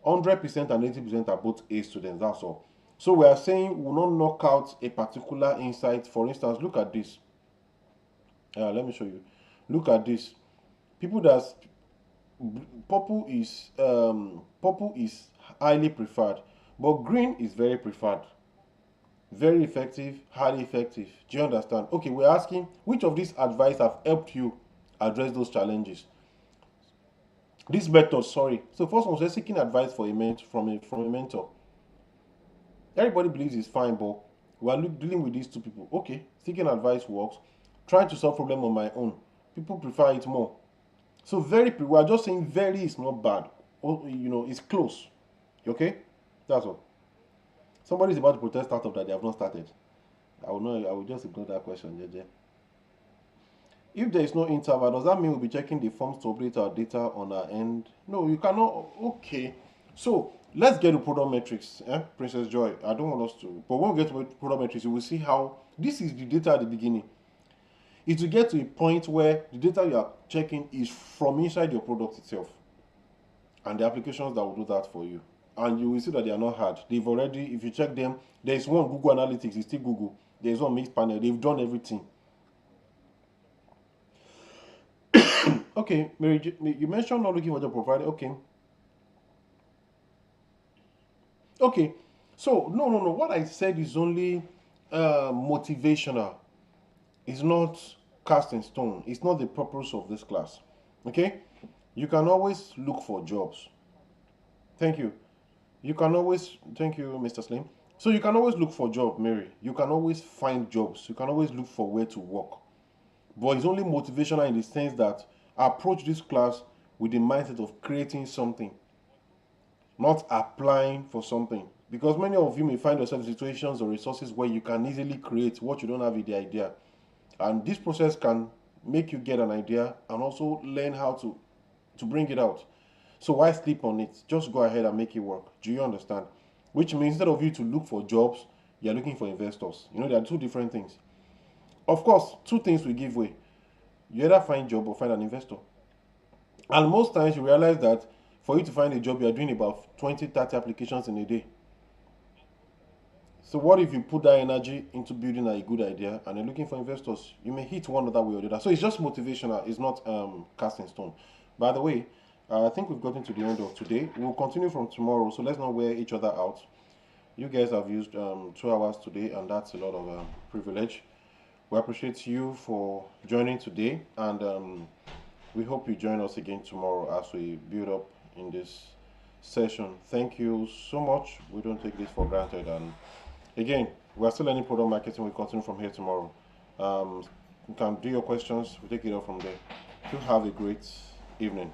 100% and 80% are both A students. That's all. So we are saying we will not knock out a particular insight. For instance, look at this. Let me show you. Look at this. People that purple is highly preferred, but green is very preferred. Very effective, highly effective. Do you understand? Okay, we're asking which of these advice have helped you address those challenges. This method, sorry. So first one was seeking advice for from a mentor. Everybody believes it's fine, but we are dealing with these two people. Okay, seeking advice works. Trying to solve problem on my own. People prefer it more. So we are just saying very is not bad. It's close. Okay, that's all. Somebody is about to protest startup that they have not started. I will know. I will just ignore that question, JJ. If there is no interval, does that mean we'll be checking the forms to update our data on our end? No, you cannot. Okay. So let's get to product metrics, Princess Joy. I don't want us to, but when we get to product metrics, you will see how this is the data at the beginning. It will get to a point where the data you are checking is from inside your product itself, and the applications that will do that for you. And you will see that they are not hard. They've already, if you check them, there is one Google Analytics, it's still Google. There is one Mixed Panel. They've done everything. Okay, Mary, you mentioned not looking for the provider. Okay. Okay. So, no, no, no. What I said is only motivational. It's not cast in stone. It's not the purpose of this class. Okay? You can always look for jobs. Thank you. You can always, thank you, Mr. Slim. So you can always look for job, Mary. You can always find jobs. You can always look for where to work. But it's only motivational in the sense that I approach this class with the mindset of creating something, not applying for something. Because many of you may find yourself in situations or resources where you can easily create what you don't have in the idea. And this process can make you get an idea and also learn how to bring it out. So why sleep on it? Just go ahead and make it work. Do you understand? Which means instead of you to look for jobs, you're looking for investors. There are two different things. Of course, two things will give way. You either find job or find an investor. And most times you realize that for you to find a job, you are doing about 20, 30 applications in a day. So what if you put that energy into building a good idea and you're looking for investors? You may hit one other way or the other. So it's just motivational. It's not cast in stone. By the way, I think we've gotten to the end of today. We'll continue from tomorrow. So let's not wear each other out. You guys have used 2 hours today, and that's a lot of privilege. We appreciate you for joining today, and we hope you join us again tomorrow as we build up in this session. Thank you so much. We don't take this for granted, and again, we are still learning product marketing. We continue from here tomorrow. You can do your questions. We'll take it up from there. You have a great evening.